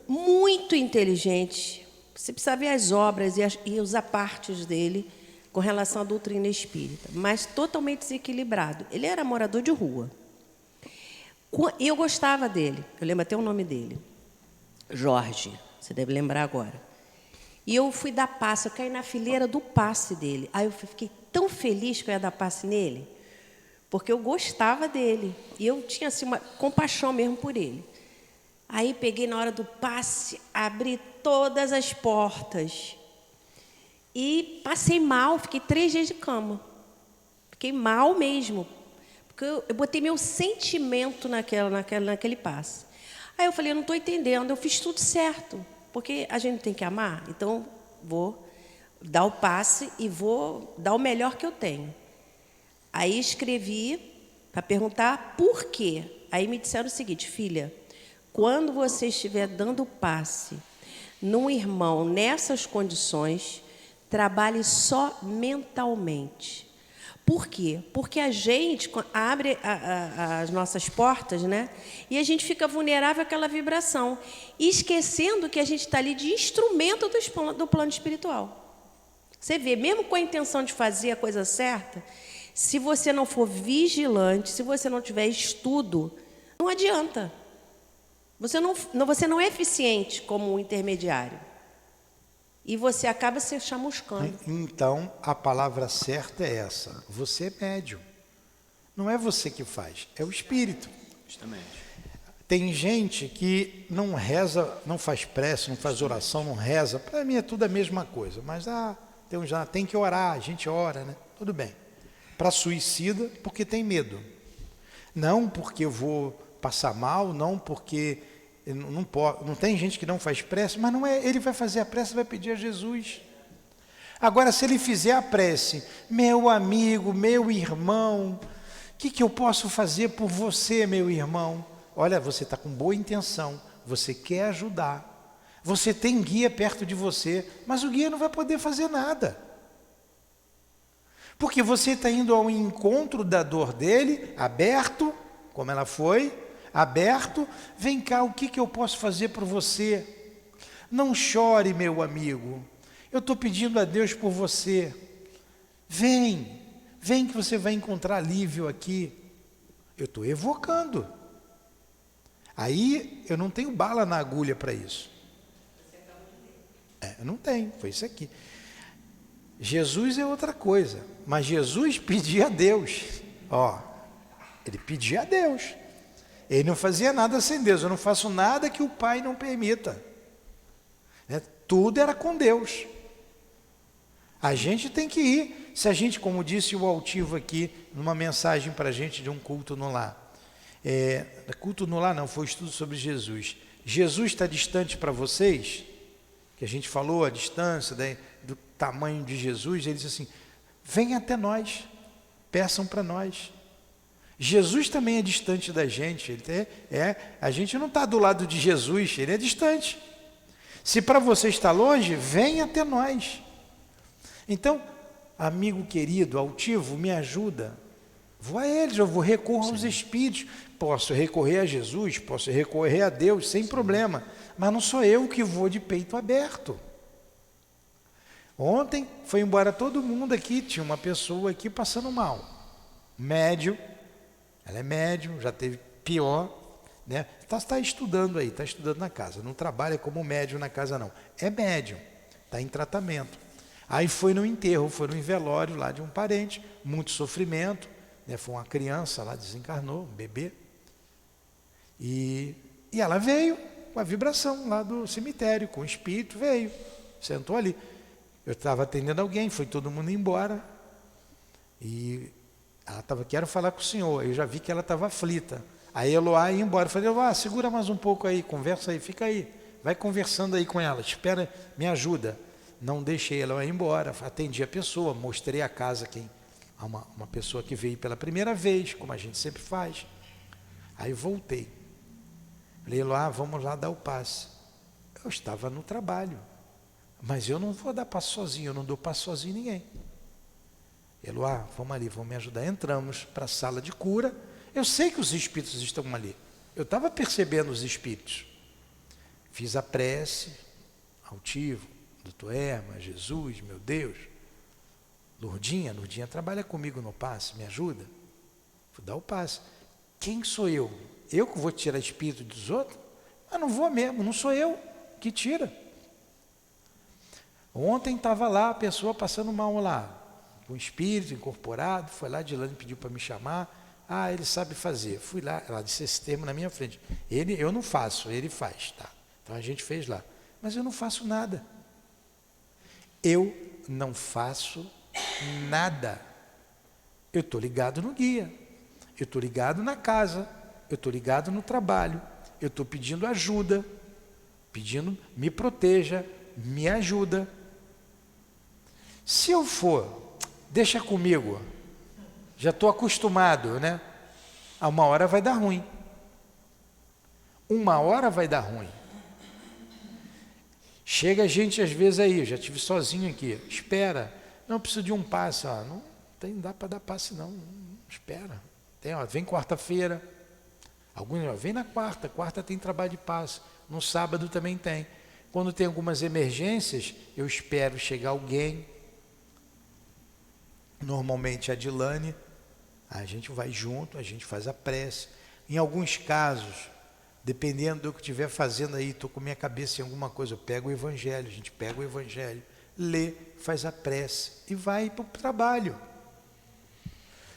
Muito inteligente. Você precisa ver as obras e os apartes dele com relação à doutrina espírita, mas totalmente desequilibrado. Ele era morador de rua. E eu gostava dele, eu lembro até o nome dele. Jorge, você deve lembrar agora. E eu fui dar passe, eu caí na fileira do passe dele. Aí eu fiquei tão feliz que eu ia dar passe nele, porque eu gostava dele. E eu tinha assim, uma compaixão mesmo por ele. Aí peguei na hora do passe, abri todas as portas. E passei mal, fiquei 3 dias de cama. Fiquei mal mesmo. Porque eu botei meu sentimento naquele passe. Aí eu falei, eu não estou entendendo, eu fiz tudo certo. Porque a gente tem que amar, então vou dar o passe e vou dar o melhor que eu tenho. Aí escrevi para perguntar por quê. Aí me disseram o seguinte, filha, quando você estiver dando passe num irmão nessas condições, trabalhe só mentalmente. Por quê? Porque a gente abre as nossas portas, né? E a gente fica vulnerável àquela vibração, esquecendo que a gente está ali de instrumento do plano espiritual. Você vê, mesmo com a intenção de fazer a coisa certa, se você não for vigilante, se você não tiver estudo, não adianta. Você não é eficiente como um intermediário. E você acaba se chamuscando. Então, a palavra certa é essa. Você é médium. Não é você que faz, é o Espírito. Justamente. Tem gente que não reza, não faz prece, não faz oração, não reza. Para mim é tudo a mesma coisa. Mas tem que orar, a gente ora, né? Tudo bem. Para suicida, porque tem medo. Não porque eu vou passar mal, não porque... Não tem gente que não faz prece, mas não é, ele vai fazer a prece, vai pedir a Jesus. Agora, se ele fizer a prece, meu amigo, meu irmão, o que eu posso fazer por você, meu irmão? Olha, você está com boa intenção, você quer ajudar, você tem guia perto de você, mas o guia não vai poder fazer nada. Porque você está indo ao encontro da dor dele, aberto, como ela foi, aberto, vem cá, o que eu posso fazer por você? Não chore, meu amigo, eu estou pedindo a Deus por você, vem que você vai encontrar alívio aqui. Eu estou evocando, aí eu não tenho bala na agulha para isso, eu não tenho, foi isso aqui. Jesus é outra coisa, mas Jesus pedia a Deus, ele pedia a Deus. Ele não fazia nada sem Deus. Eu não faço nada que o Pai não permita. Tudo era com Deus. A gente tem que ir. Se a gente, como disse o altivo aqui, numa mensagem para a gente de um culto no lar. Culto no lar não, foi um estudo sobre Jesus. Jesus está distante para vocês? Que a gente falou a distância do tamanho de Jesus. Ele disse assim, vem até nós, peçam para nós. Jesus também é distante da gente, a gente não está do lado de Jesus, ele é distante. Se para você está longe, vem até nós. Então, amigo querido, altivo, me ajuda. Vou a eles, eu vou recorrer aos Espíritos. Posso recorrer a Jesus, posso recorrer a Deus, sem problema. Mas não sou eu que vou de peito aberto. Ontem foi embora todo mundo aqui, tinha uma pessoa aqui passando mal. Médium. Ela é médium, já teve pior, né? Está estudando aí, está estudando na casa. Não trabalha como médium na casa, não. É médium, está em tratamento. Aí foi no enterro, foi no velório lá de um parente, muito sofrimento, né? Foi uma criança lá, desencarnou, um bebê. E ela veio com a vibração lá do cemitério, com o espírito, veio, sentou ali. Eu estava atendendo alguém, foi todo mundo embora. E ela estava, quero falar com o senhor. Eu já vi que ela estava aflita. Aí Eloá ia embora. Eu falei, Eloá, segura mais um pouco aí, conversa aí, fica aí. Vai conversando aí com ela, espera, me ajuda. Não deixei ela ir embora, atendi a pessoa, mostrei a casa a uma pessoa que veio pela primeira vez, como a gente sempre faz. Aí voltei. Falei, Eloá, vamos lá dar o passe. Eu estava no trabalho, mas eu não vou dar passo sozinho, eu não dou passo sozinho a ninguém. Eloá, vamos ali, vamos me ajudar. Entramos para a sala de cura. Eu sei que os espíritos estão ali. Eu estava percebendo os espíritos. Fiz a prece, altivo, doutor Herma, Jesus, meu Deus. Lourdinha trabalha comigo no passe, me ajuda. Vou dar o passe. Quem sou eu? Eu que vou tirar espírito dos outros? Mas não vou mesmo, não sou eu que tira. Ontem estava lá a pessoa passando mal lá. Com espírito incorporado, foi lá, Dilane pediu para me chamar. Ele sabe fazer. Fui lá, ela disse esse termo na minha frente. Eu não faço, ele faz, tá? Então a gente fez lá. Mas eu não faço nada. Eu não faço nada. Eu estou ligado no guia. Eu estou ligado na casa. Eu estou ligado no trabalho. Eu estou pedindo ajuda. Pedindo, me proteja, me ajuda. Se eu for, deixa comigo, já estou acostumado, né? Uma hora vai dar ruim. Uma hora vai dar ruim. Chega a gente às vezes aí, eu já estive sozinho aqui, espera, não preciso de um passe, ó, não dá para dar passe não, espera. Tem, ó, vem quarta-feira, alguns ó, vem na quarta tem trabalho de passe, no sábado também tem. Quando tem algumas emergências, eu espero chegar alguém, normalmente a Dilane, a gente vai junto, a gente faz a prece. Em alguns casos, dependendo do que estiver fazendo aí, estou com minha cabeça em alguma coisa, eu pego o Evangelho, a gente pega o Evangelho, lê, faz a prece e vai para o trabalho.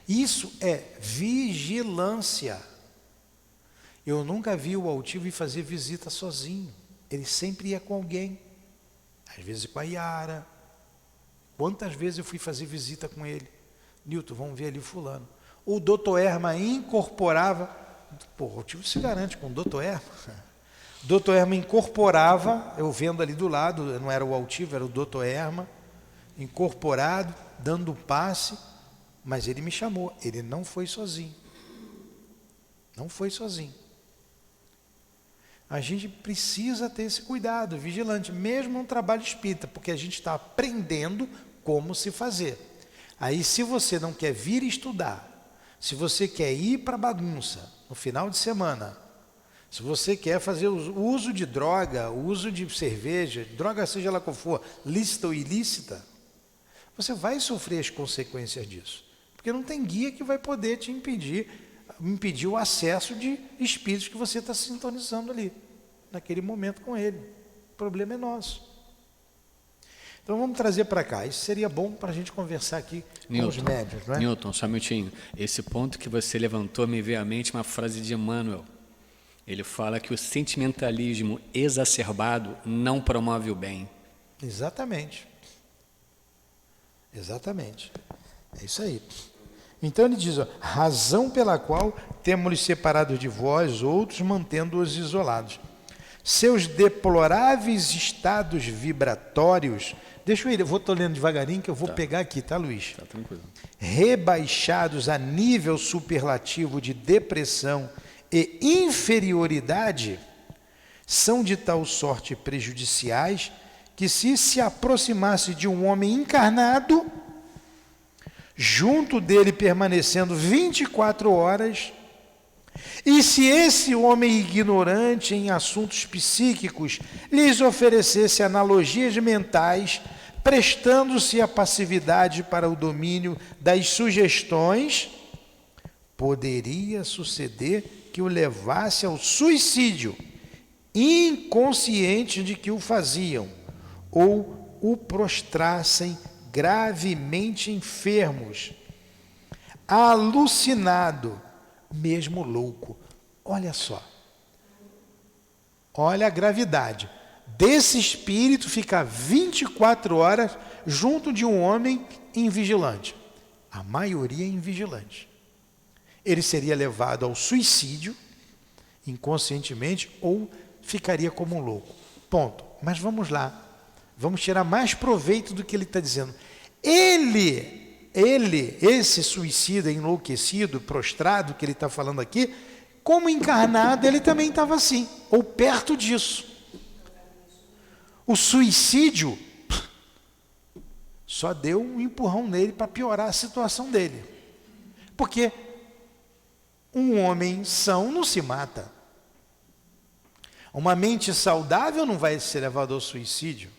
Isso é vigilância. Eu nunca vi o altivo ir fazer visita sozinho. Ele sempre ia com alguém. Às vezes com a Yara. Quantas vezes eu fui fazer visita com ele? Nilton, vamos ver ali o fulano. O doutor Erma incorporava. Pô, o altivo se garante com o doutor Erma. O doutor Erma incorporava, eu vendo ali do lado, não era o altivo, era o doutor Erma, incorporado, dando passe. Mas ele me chamou, ele não foi sozinho. Não foi sozinho. A gente precisa ter esse cuidado, vigilante, mesmo no trabalho espírita, porque a gente está aprendendo como se fazer. Aí, se você não quer vir estudar, se você quer ir para a bagunça no final de semana, se você quer fazer o uso de droga, o uso de cerveja, droga seja lá qual for, lícita ou ilícita, você vai sofrer as consequências disso. Porque não tem guia que vai poder te impedir o acesso de espíritos que você está sintonizando ali, naquele momento com ele. O problema é nosso. Então vamos trazer para cá. Isso seria bom para a gente conversar aqui com os médiuns, não é? Nilton, só um minutinho. Esse ponto que você levantou me veio à mente uma frase de Emmanuel. Ele fala que o sentimentalismo exacerbado não promove o bem. Exatamente. Exatamente. É isso aí. Então ele diz, ó, razão pela qual temos-los separados de vós, outros mantendo-os isolados. Seus deploráveis estados vibratórios, deixa eu ir, eu vou estar lendo devagarinho que eu vou pegar aqui, tá, Luiz? Tá tranquilo. Rebaixados a nível superlativo de depressão e inferioridade, são de tal sorte prejudiciais que se aproximasse de um homem encarnado, junto dele permanecendo 24 horas, e se esse homem ignorante em assuntos psíquicos lhes oferecesse analogias mentais, prestando-se à passividade para o domínio das sugestões, poderia suceder que o levasse ao suicídio, inconsciente de que o faziam, ou o prostrassem gravemente enfermos, alucinado, mesmo louco. Olha só, olha a gravidade desse espírito ficar 24 horas junto de um homem invigilante. A maioria é invigilante. Ele seria levado ao suicídio inconscientemente ou ficaria como um louco. Ponto. Mas vamos lá. Vamos tirar mais proveito do que ele está dizendo. Esse suicida enlouquecido, prostrado, que ele está falando aqui, como encarnado, ele também estava assim, ou perto disso. O suicídio só deu um empurrão nele para piorar a situação dele. Porque um homem são não se mata. Uma mente saudável não vai ser levada ao suicídio.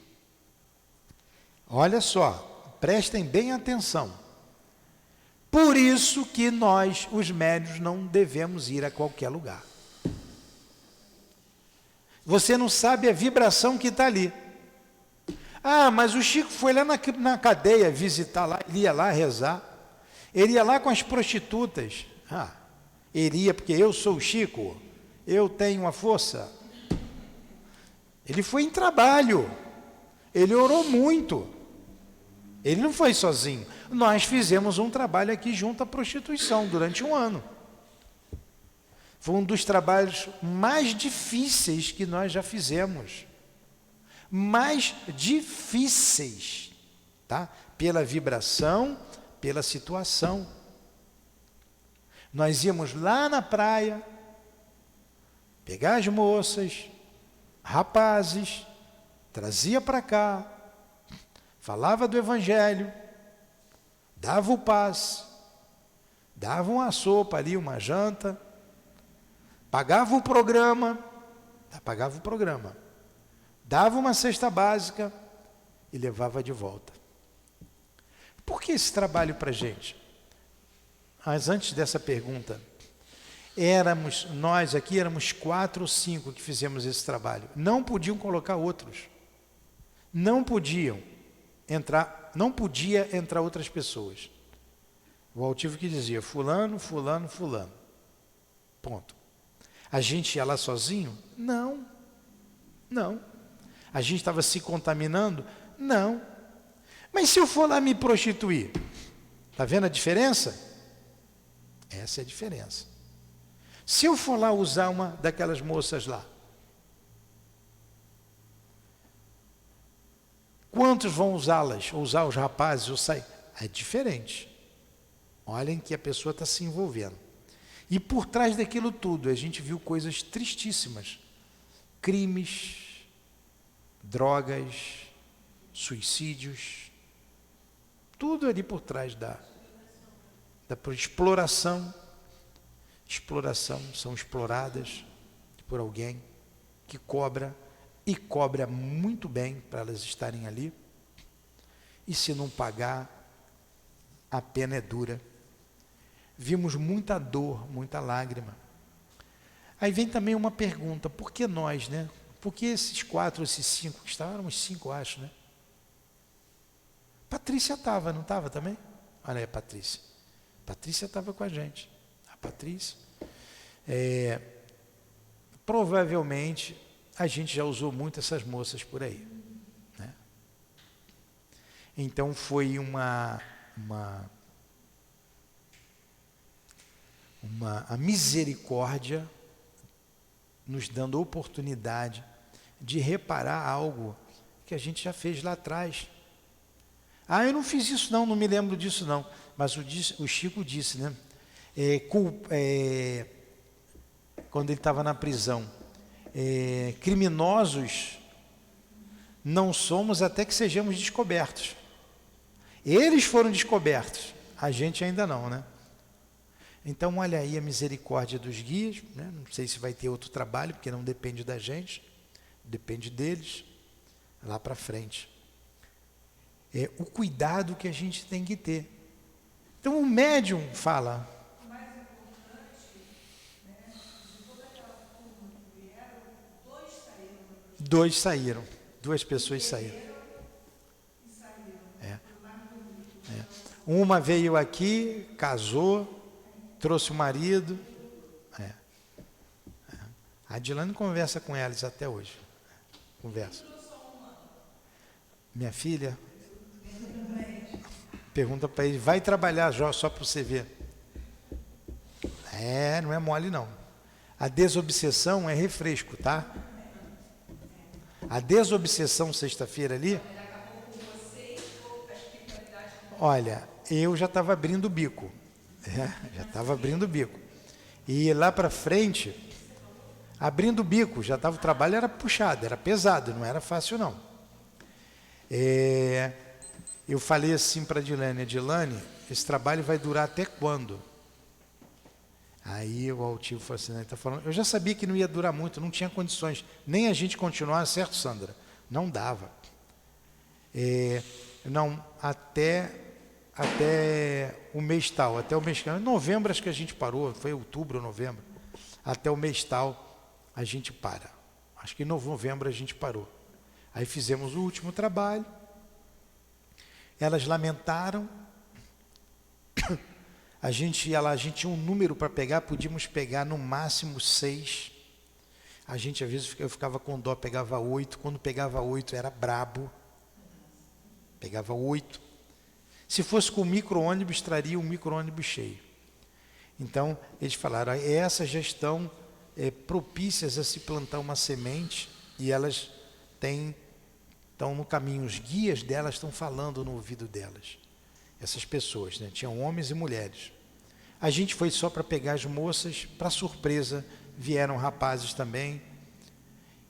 Olha só, prestem bem atenção. Por isso que nós, os médiuns, não devemos ir a qualquer lugar. Você não sabe a vibração que está ali. Ah, mas o Chico foi lá na cadeia visitar lá, ele ia lá rezar. Ele ia lá com as prostitutas. Ah, ele ia porque eu sou o Chico, eu tenho a força. Ele foi em trabalho, ele orou muito. Ele não foi sozinho. Nós fizemos um trabalho aqui junto à prostituição durante um ano. Foi um dos trabalhos mais difíceis que nós já fizemos. Mais difíceis, tá? Pela vibração, pela situação. Nós íamos lá na praia, pegar as moças, rapazes, trazia para cá, falava do Evangelho, dava o passe, dava uma sopa ali, uma janta, pagava o programa, dava uma cesta básica e levava de volta. Por que esse trabalho para a gente? Mas antes dessa pergunta, nós aqui éramos 4 ou 5 que fizemos esse trabalho. Não podiam colocar outros. Não podia entrar outras pessoas. O altivo que dizia, fulano, fulano, fulano. Ponto. A gente ia lá sozinho? Não. A gente estava se contaminando? Não. Mas se eu for lá me prostituir? Está vendo a diferença? Essa é a diferença. Se eu for lá usar uma daquelas moças lá, quantos vão usá-las? Ou usar os rapazes? Ou sair? É diferente. Olhem que a pessoa está se envolvendo. E por trás daquilo tudo, a gente viu coisas tristíssimas. Crimes, drogas, suicídios, tudo ali por trás da exploração. São exploradas por alguém que cobra, e cobra muito bem para elas estarem ali. E se não pagar, a pena é dura. Vimos muita dor, muita lágrima. Aí vem também uma pergunta, por que nós, né? Por que esses 4, esses 5 que estavam, éramos 5, acho, né? Patrícia estava, não estava também? Olha aí a Patrícia. Patrícia estava com a gente. A Patrícia. Provavelmente a gente já usou muito essas moças por aí, né? Então foi a misericórdia nos dando oportunidade de reparar algo que a gente já fez lá atrás. Eu não fiz isso não me lembro disso não, mas o Chico disse, né? Quando ele estava na prisão, criminosos não somos até que sejamos descobertos. Eles foram descobertos, a gente ainda não, né? Então olha aí a misericórdia dos guias, né? Não sei se vai ter outro trabalho, porque não depende da gente, depende deles, lá para frente. O cuidado que a gente tem que ter. Então o médium fala. O mais importante, né, de toda aquela turma que vieram, 2 saíram. 2 pessoas saíram. Uma veio aqui, casou, trouxe o marido. A Dilane conversa com elas até hoje. Conversa. Minha filha pergunta para ele, vai trabalhar só para você ver. Não é mole não. A desobsessão é refresco, tá? A desobsessão sexta-feira ali. Olha, eu já estava abrindo o bico. Já estava abrindo o bico. E lá para frente, abrindo o bico, já estava, o trabalho era puxado, era pesado, não era fácil não. Eu falei assim para a Dilane, esse trabalho vai durar até quando? Aí o altivo falou assim, ele está falando, eu já sabia que não ia durar muito, não tinha condições, nem a gente continuar, certo, Sandra? Não dava. Não, até o mês tal, em novembro acho que a gente parou, foi outubro ou novembro, até o mês tal a gente para. Acho que em novembro a gente parou. Aí fizemos o último trabalho, elas lamentaram, a gente ia lá, a gente tinha um número para pegar, podíamos pegar no máximo 6, a gente às vezes eu ficava com dó, pegava 8, quando pegava 8 era brabo, pegava 8, se fosse com micro-ônibus, traria um micro-ônibus cheio. Então eles falaram, essas já estão propícias a se plantar uma semente, e elas estão no caminho, os guias delas estão falando no ouvido delas, essas pessoas, né? Tinham homens e mulheres. A gente foi só para pegar as moças, para surpresa, vieram rapazes também,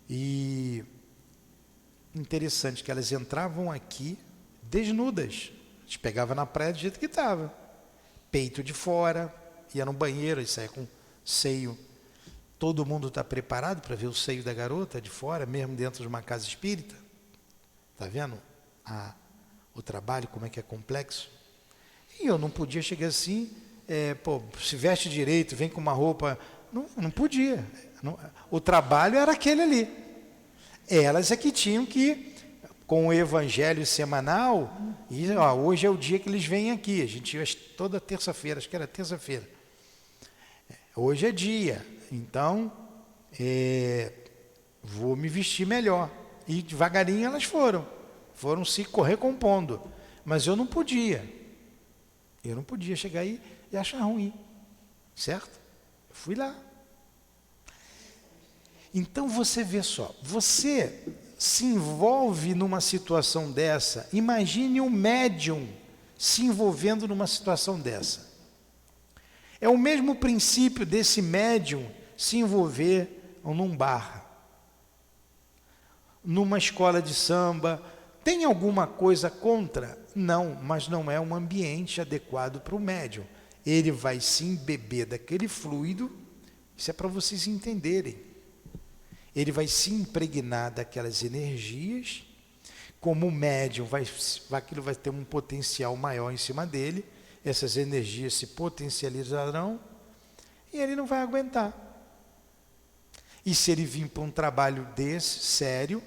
e interessante que elas entravam aqui desnudas. A gente pegava na praia do jeito que estava. Peito de fora, ia no banheiro e saia com seio. Todo mundo está preparado para ver o seio da garota de fora, mesmo dentro de uma casa espírita? Está vendo o trabalho, como é que é complexo? E eu não podia chegar assim, se veste direito, vem com uma roupa... Não podia. O trabalho era aquele ali. Elas é que tinham que, com o evangelho semanal, e hoje é o dia que eles vêm aqui. A gente ia toda terça-feira, acho que era terça-feira. Hoje é dia, então vou me vestir melhor. E devagarinho elas foram se recompondo. Mas eu não podia chegar aí e achar ruim, certo? Eu fui lá. Então você vê só, você se envolve numa situação dessa, imagine um médium se envolvendo numa situação dessa. É o mesmo princípio desse médium se envolver num bar, numa escola de samba. Tem alguma coisa contra? Não, mas não é um ambiente adequado para o médium. Ele vai se embeber daquele fluido, isso é para vocês entenderem. Ele vai se impregnar daquelas energias, como o médium, aquilo vai ter um potencial maior em cima dele, essas energias se potencializarão e ele não vai aguentar. E se ele vir para um trabalho desse, sério,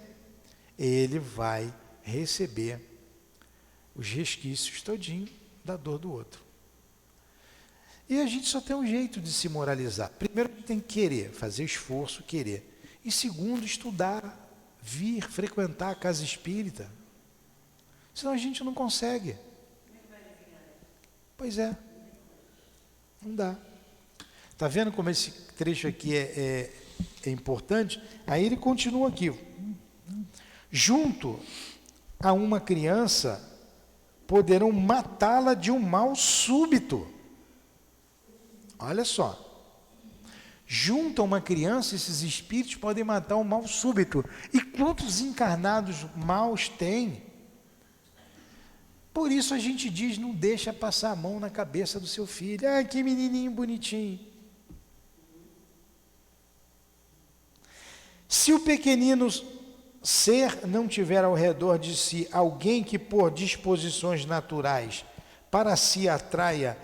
ele vai receber os resquícios todinho da dor do outro. E a gente só tem um jeito de se moralizar. Primeiro, a gente tem que querer, fazer esforço, querer. E segundo, estudar, vir, frequentar a casa espírita. Senão a gente não consegue. Pois é. Não dá. Está vendo como esse trecho aqui é importante? Aí ele continua aqui. Junto a uma criança, poderão matá-la de um mal súbito. Olha só. Junto a uma criança, esses espíritos podem matar um mal súbito. E quantos encarnados maus tem? Por isso a gente diz, não deixa passar a mão na cabeça do seu filho. Ah, que menininho bonitinho. Se o pequenino ser não tiver ao redor de si alguém que por disposições naturais para si atraia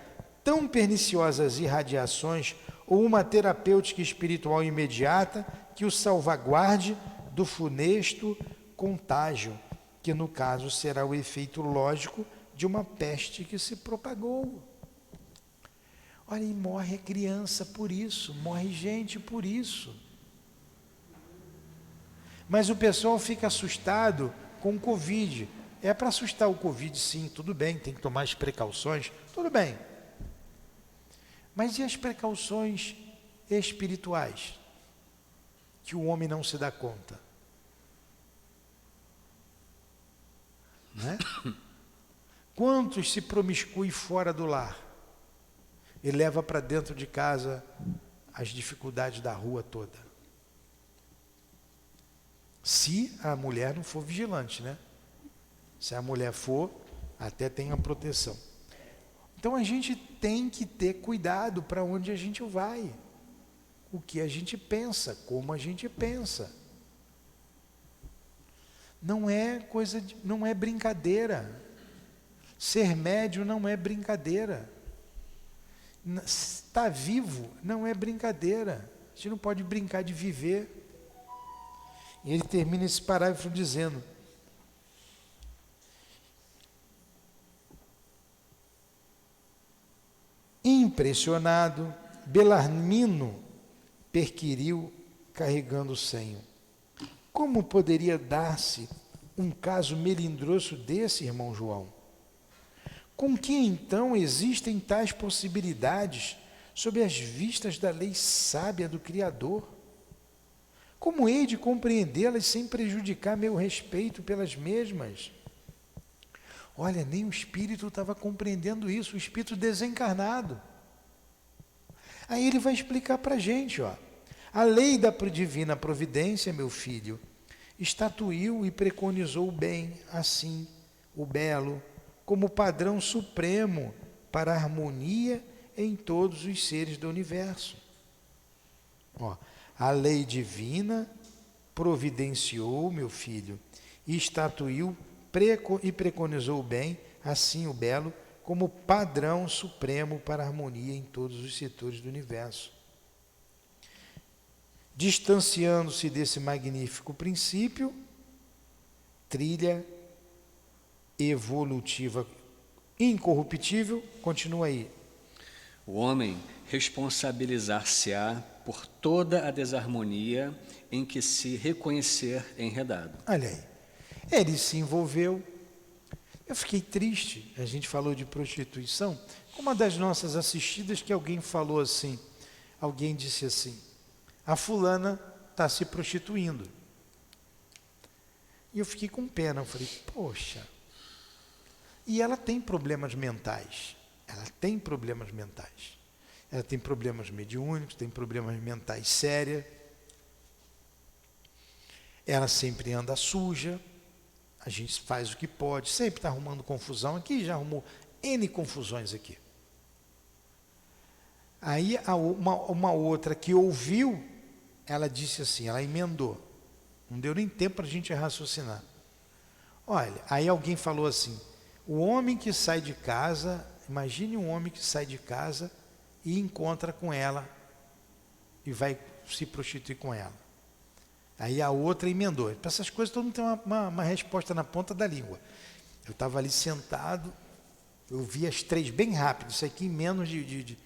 tão perniciosas irradiações, ou uma terapêutica espiritual imediata que o salvaguarde do funesto contágio, que no caso será o efeito lógico de uma peste que se propagou. Olha, e morre a criança por isso, morre gente por isso. Mas o pessoal fica assustado com o Covid. É para assustar o Covid, sim, tudo bem, tem que tomar as precauções, tudo bem. Mas e as precauções espirituais, que o homem não se dá conta? Né? Quantos se promiscuem fora do lar e leva para dentro de casa as dificuldades da rua toda? Se a mulher não for vigilante, né? Se a mulher for, até tem a proteção. Então a gente tem que ter cuidado para onde a gente vai, o que a gente pensa, como a gente pensa. Não é não é brincadeira. Ser médium não é brincadeira. Estar vivo não é brincadeira. A gente não pode brincar de viver. E ele termina esse parágrafo dizendo: impressionado, Belarmino perquiriu carregando o senho. Como poderia dar-se um caso melindroso desse, irmão João? Com que então existem tais possibilidades sob as vistas da lei sábia do Criador? Como hei de compreendê-las sem prejudicar meu respeito pelas mesmas? Olha, nem o espírito estava compreendendo isso, o espírito desencarnado. Aí ele vai explicar para a gente, ó. A lei da divina providência, meu filho, estatuiu e preconizou o bem, assim, o belo, como padrão supremo para a harmonia em todos os seres do universo. Ó, a lei divina providenciou, meu filho, e estatuiu e preconizou o bem, assim o belo, como padrão supremo para a harmonia em todos os setores do universo. Distanciando-se desse magnífico princípio, trilha evolutiva incorruptível, continua aí. O homem responsabilizar-se-á por toda a desarmonia em que se reconhecer enredado. Olha aí, ele se envolveu. Eu fiquei triste, a gente falou de prostituição, uma das nossas assistidas que alguém falou assim, alguém disse assim, a fulana está se prostituindo. E eu fiquei com pena, eu falei, poxa, e ela tem problemas mentais, ela tem problemas mentais, ela tem problemas mediúnicos, tem problemas mentais sérios, ela sempre anda suja, a gente faz o que pode, sempre está arrumando confusão aqui, já arrumou N confusões aqui. Aí uma outra que ouviu, ela disse assim, ela emendou, não deu nem tempo para a gente raciocinar. Olha, aí alguém falou assim, o homem que sai de casa, imagine um homem que sai de casa e encontra com ela e vai se prostituir com ela. Aí a outra emendou. Para essas coisas todo mundo tem uma resposta na ponta da língua. Eu estava ali sentado, eu vi as três bem rápido, isso aqui em menos de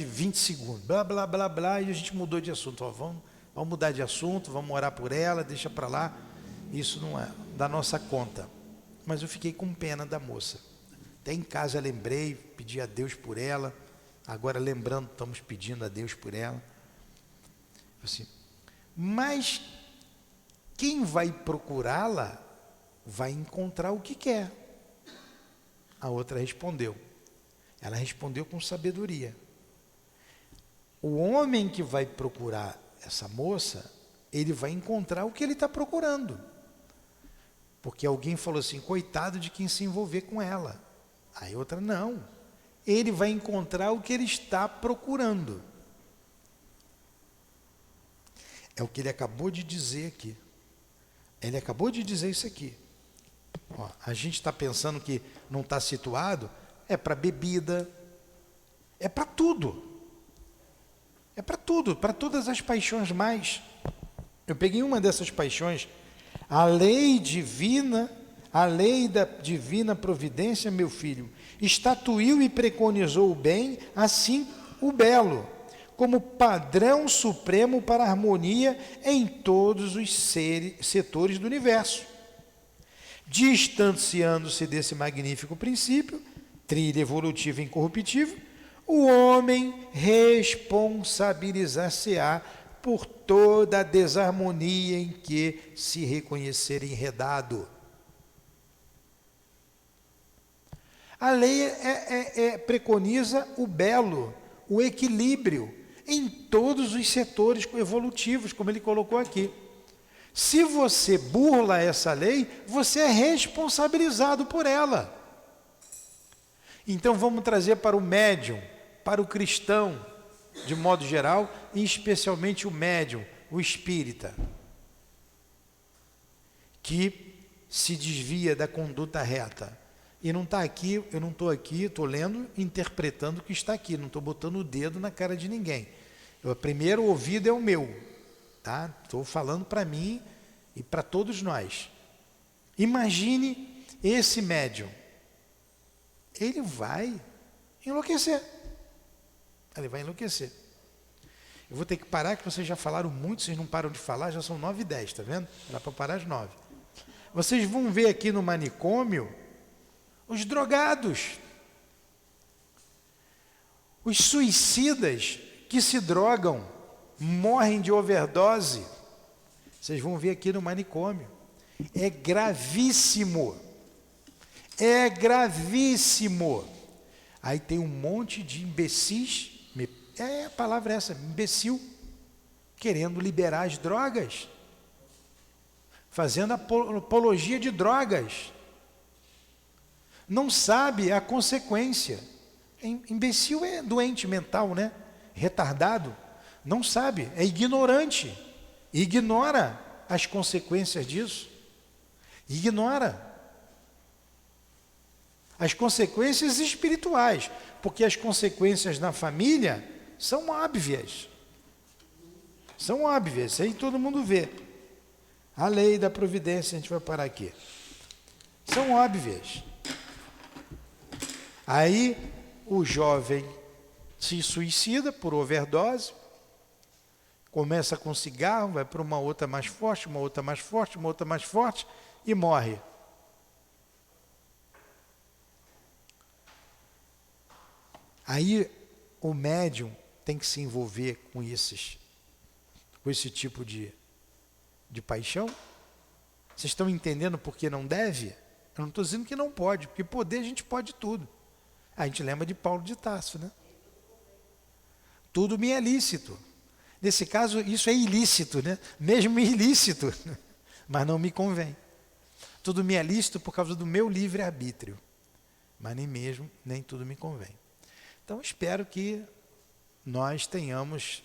20 segundos, blá, blá, blá, blá, e a gente mudou de assunto. Ó, vamos mudar de assunto, vamos orar por ela, deixa para lá, isso não é da nossa conta. Mas eu fiquei com pena da moça. Até em casa lembrei, pedi a Deus por ela, agora lembrando, estamos pedindo a Deus por ela. Assim, mas quem vai procurá-la vai encontrar o que quer. A outra respondeu. Ela respondeu com sabedoria. O homem que vai procurar essa moça, ele vai encontrar o que ele está procurando. Porque alguém falou assim, coitado de quem se envolver com ela. Aí outra, não. Ele vai encontrar o que ele está procurando. É o que ele acabou de dizer aqui. Ele acabou de dizer isso aqui. Ó, a gente está pensando que não está situado, é para bebida, é para tudo. É para tudo, para todas as paixões mais. Eu peguei uma dessas paixões, a lei divina, a lei da divina providência, meu filho, estatuiu e preconizou o bem, assim o belo, como padrão supremo para a harmonia em todos os setores do universo. Distanciando-se desse magnífico princípio, trilha evolutiva incorruptível, o homem responsabilizar-se-á por toda a desarmonia em que se reconhecer enredado. A lei preconiza o belo, o equilíbrio em todos os setores evolutivos, como ele colocou aqui. Se você burla essa lei, você é responsabilizado por ela. Então vamos trazer para o médium, para o cristão, de modo geral, e especialmente o médium, o espírita, que se desvia da conduta reta. E não está aqui, eu não estou aqui, estou lendo, interpretando o que está aqui, não estou botando o dedo na cara de ninguém. O primeiro ouvido é o meu, tá? Estou falando para mim e para todos nós. Imagine esse médium, ele vai enlouquecer. Ele vai enlouquecer. Eu vou ter que parar, que vocês já falaram muito, vocês não param de falar, já são 9h10, está vendo? Dá para parar às 9. Vocês vão ver aqui no manicômio os drogados, os suicidas que se drogam, morrem de overdose. Vocês vão ver aqui no manicômio. É gravíssimo. É gravíssimo. Aí tem um monte de imbecis, a palavra é essa, imbecil, querendo liberar as drogas. fazendo apologia de drogas. Não sabe a consequência. Imbecil é doente mental, né? Retardado. Não sabe, é ignorante. Ignora as consequências disso. Ignora as consequências espirituais, porque as consequências na família são óbvias. São óbvias, aí todo mundo vê. A lei da providência, a gente vai parar aqui. São óbvias. Aí o jovem se suicida por overdose, começa com cigarro, vai para uma outra mais forte, uma outra mais forte, uma outra mais forte e morre. Aí o médium tem que se envolver com esse tipo de paixão. Vocês estão entendendo por que não deve? Eu não estou dizendo que não pode, porque poder a gente pode tudo. A gente lembra de Paulo de Tarso, né? Tudo me é lícito. Nesse caso, isso é ilícito, né? Mesmo ilícito, mas não me convém. Tudo me é lícito por causa do meu livre-arbítrio, mas nem tudo me convém. Então, espero que nós tenhamos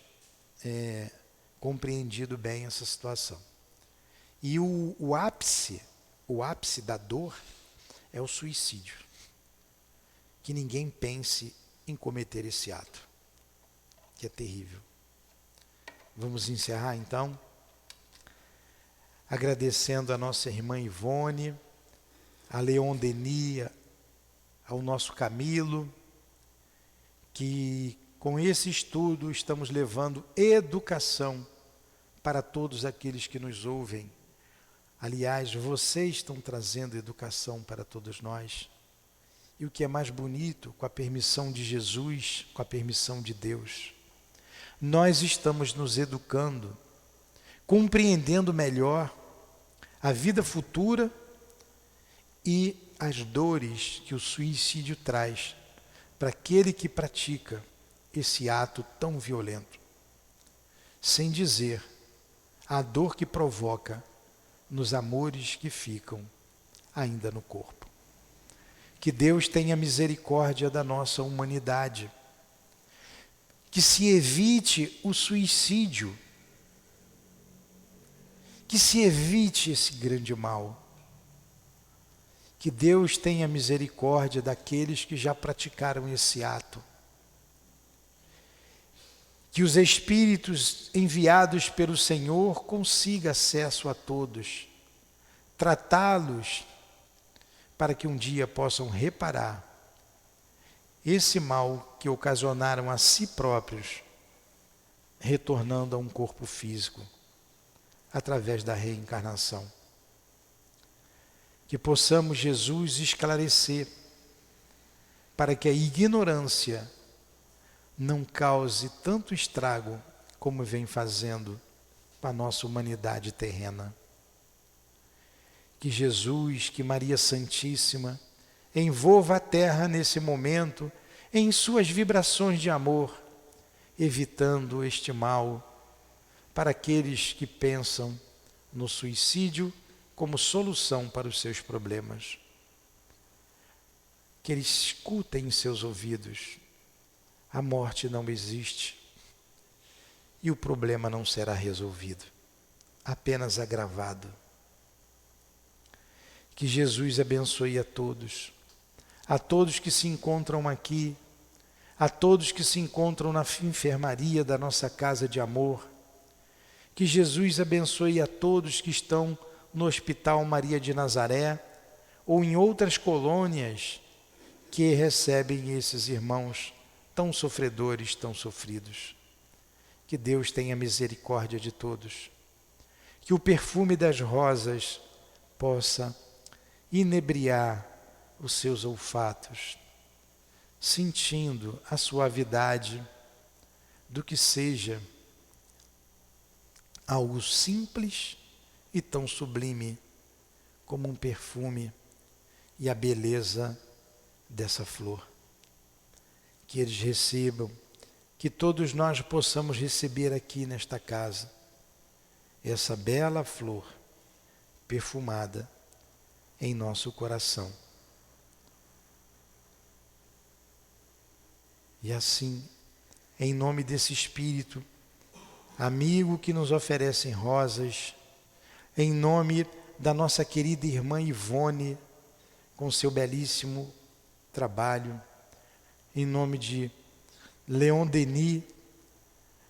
compreendido bem essa situação. E o ápice da dor é o suicídio. Que ninguém pense em cometer esse ato, que é terrível. Vamos encerrar então, agradecendo a nossa irmã Ivone, a Leon Denis, ao nosso Camilo, que com esse estudo estamos levando educação para todos aqueles que nos ouvem. Aliás, vocês estão trazendo educação para todos nós. E o que é mais bonito, com a permissão de Jesus, com a permissão de Deus, nós estamos nos educando, compreendendo melhor a vida futura e as dores que o suicídio traz para aquele que pratica esse ato tão violento. Sem dizer a dor que provoca nos amores que ficam ainda no corpo. Que Deus tenha misericórdia da nossa humanidade. Que se evite o suicídio. Que se evite esse grande mal. Que Deus tenha misericórdia daqueles que já praticaram esse ato. Que os espíritos enviados pelo Senhor consigam acesso a todos. Tratá-los para que um dia possam reparar esse mal que ocasionaram a si próprios, retornando a um corpo físico, através da reencarnação. Que possamos, Jesus, esclarecer, para que a ignorância não cause tanto estrago como vem fazendo para a nossa humanidade terrena. Que Jesus, que Maria Santíssima, envolva a terra nesse momento em suas vibrações de amor, evitando este mal para aqueles que pensam no suicídio como solução para os seus problemas. Que eles escutem em seus ouvidos: a morte não existe e o problema não será resolvido, apenas agravado. Que Jesus abençoe a todos que se encontram aqui, a todos que se encontram na enfermaria da nossa casa de amor. Que Jesus abençoe a todos que estão no Hospital Maria de Nazaré ou em outras colônias que recebem esses irmãos tão sofredores, tão sofridos. Que Deus tenha misericórdia de todos. Que o perfume das rosas possa inebriar os seus olfatos, sentindo a suavidade do que seja algo simples e tão sublime como um perfume e a beleza dessa flor. Que eles recebam, que todos nós possamos receber aqui nesta casa essa bela flor, perfumada em nosso coração. E assim, em nome desse Espírito, amigo que nos oferecem rosas, em nome da nossa querida irmã Ivone, com seu belíssimo trabalho, em nome de Leon Denis,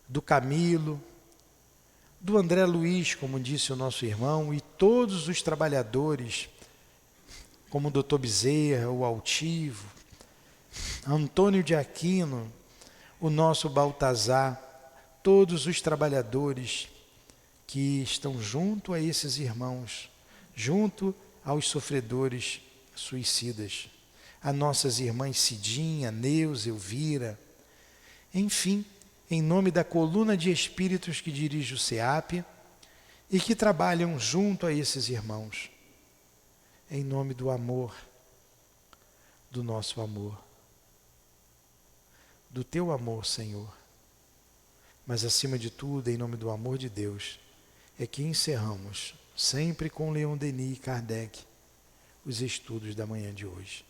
do Camilo, do André Luiz, como disse o nosso irmão, e todos os trabalhadores, como o Dr. Bezerra, o Altivo, Antônio de Aquino, o nosso Baltazar, todos os trabalhadores que estão junto a esses irmãos, junto aos sofredores suicidas, a nossas irmãs Cidinha, Neuza, Elvira, enfim, em nome da coluna de espíritos que dirige o SEAP e que trabalham junto a esses irmãos, em nome do amor, do nosso amor, do teu amor, Senhor, mas acima de tudo, em nome do amor de Deus, é que encerramos, sempre com Leon Denis e Kardec, os estudos da manhã de hoje.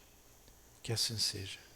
Que assim seja.